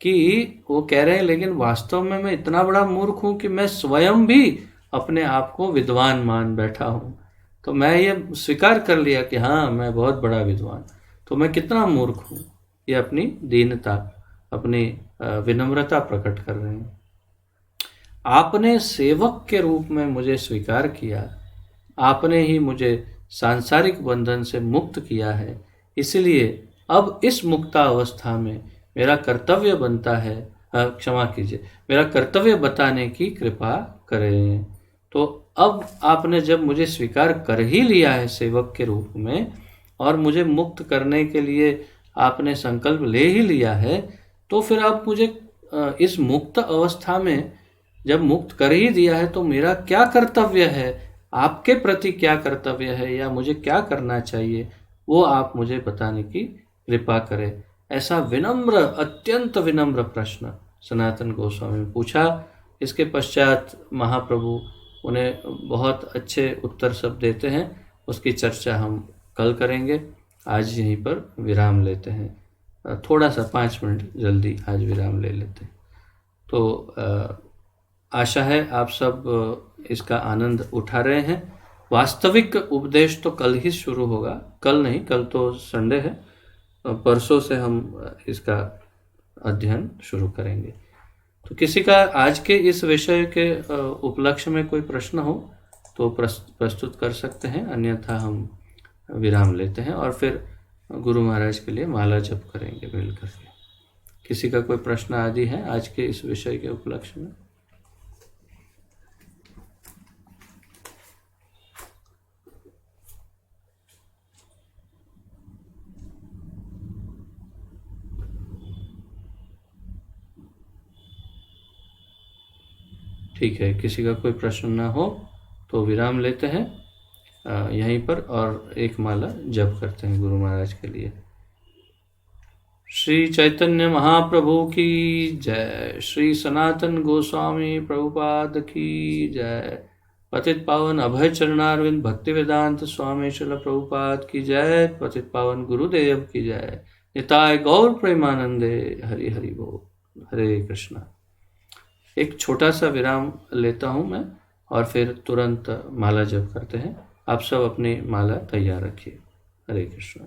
कि वो कह रहे हैं, लेकिन वास्तव में मैं इतना बड़ा मूर्ख हूँ कि मैं स्वयं भी अपने आप को विद्वान मान बैठा हूँ। तो मैं ये स्वीकार कर लिया कि हाँ मैं बहुत बड़ा विद्वान, तो मैं कितना मूर्ख हूँ। ये अपनी दीनता, अपनी विनम्रता प्रकट कर रहे हैं। आपने सेवक के रूप में मुझे स्वीकार किया, आपने ही मुझे सांसारिक बंधन से मुक्त किया है, इसलिए अब इस मुक्तावस्था में मेरा कर्तव्य बनता है, क्षमा कीजिए, मेरा कर्तव्य बताने की कृपा करें। तो अब आपने जब मुझे स्वीकार कर ही लिया है सेवक के रूप में, और मुझे मुक्त करने के लिए आपने संकल्प ले ही लिया है, तो फिर आप मुझे इस मुक्त अवस्था में जब मुक्त कर ही दिया है तो मेरा क्या कर्तव्य है, आपके प्रति क्या कर्तव्य है, या मुझे क्या करना चाहिए, वो आप मुझे बताने की कृपा करें। ऐसा विनम्र, अत्यंत विनम्र प्रश्न सनातन गोस्वामी ने पूछा। इसके पश्चात महाप्रभु उन्हें बहुत अच्छे उत्तर सब देते हैं। उसकी चर्चा हम कल करेंगे। आज यहीं पर विराम लेते हैं। थोड़ा सा 5 मिनट जल्दी आज विराम ले लेते हैं। तो आशा है आप सब इसका आनंद उठा रहे हैं। वास्तविक उपदेश तो कल ही शुरू होगा। कल नहीं, कल तो संडे है, परसों से हम इसका अध्ययन शुरू करेंगे। तो किसी का आज के इस विषय के उपलक्ष्य में कोई प्रश्न हो तो प्रस्तुत कर सकते हैं, अन्यथा हम विराम लेते हैं और फिर गुरु महाराज के लिए माला जप करेंगे मिल करके। किसी का कोई प्रश्न आदि है आज के इस विषय के उपलक्ष्य में? ठीक है, किसी का कोई प्रश्न ना हो तो विराम लेते हैं यहीं पर और एक माला जप करते हैं गुरु महाराज के लिए। श्री चैतन्य महाप्रभु की जय। श्री सनातन गोस्वामी प्रभुपाद की जय। पतित पावन अभय चरणारविंद भक्ति वेदांत स्वामी श्रील प्रभुपाद की जय। पतित पावन गुरुदेव की जय। निताय गौर प्रेमानंदे। हरि हरि बोल। हरे कृष्णा। एक छोटा सा विराम लेता हूँ मैं और फिर तुरंत माला जप करते हैं। आप सब अपनी माला तैयार रखिए। हरे कृष्णा।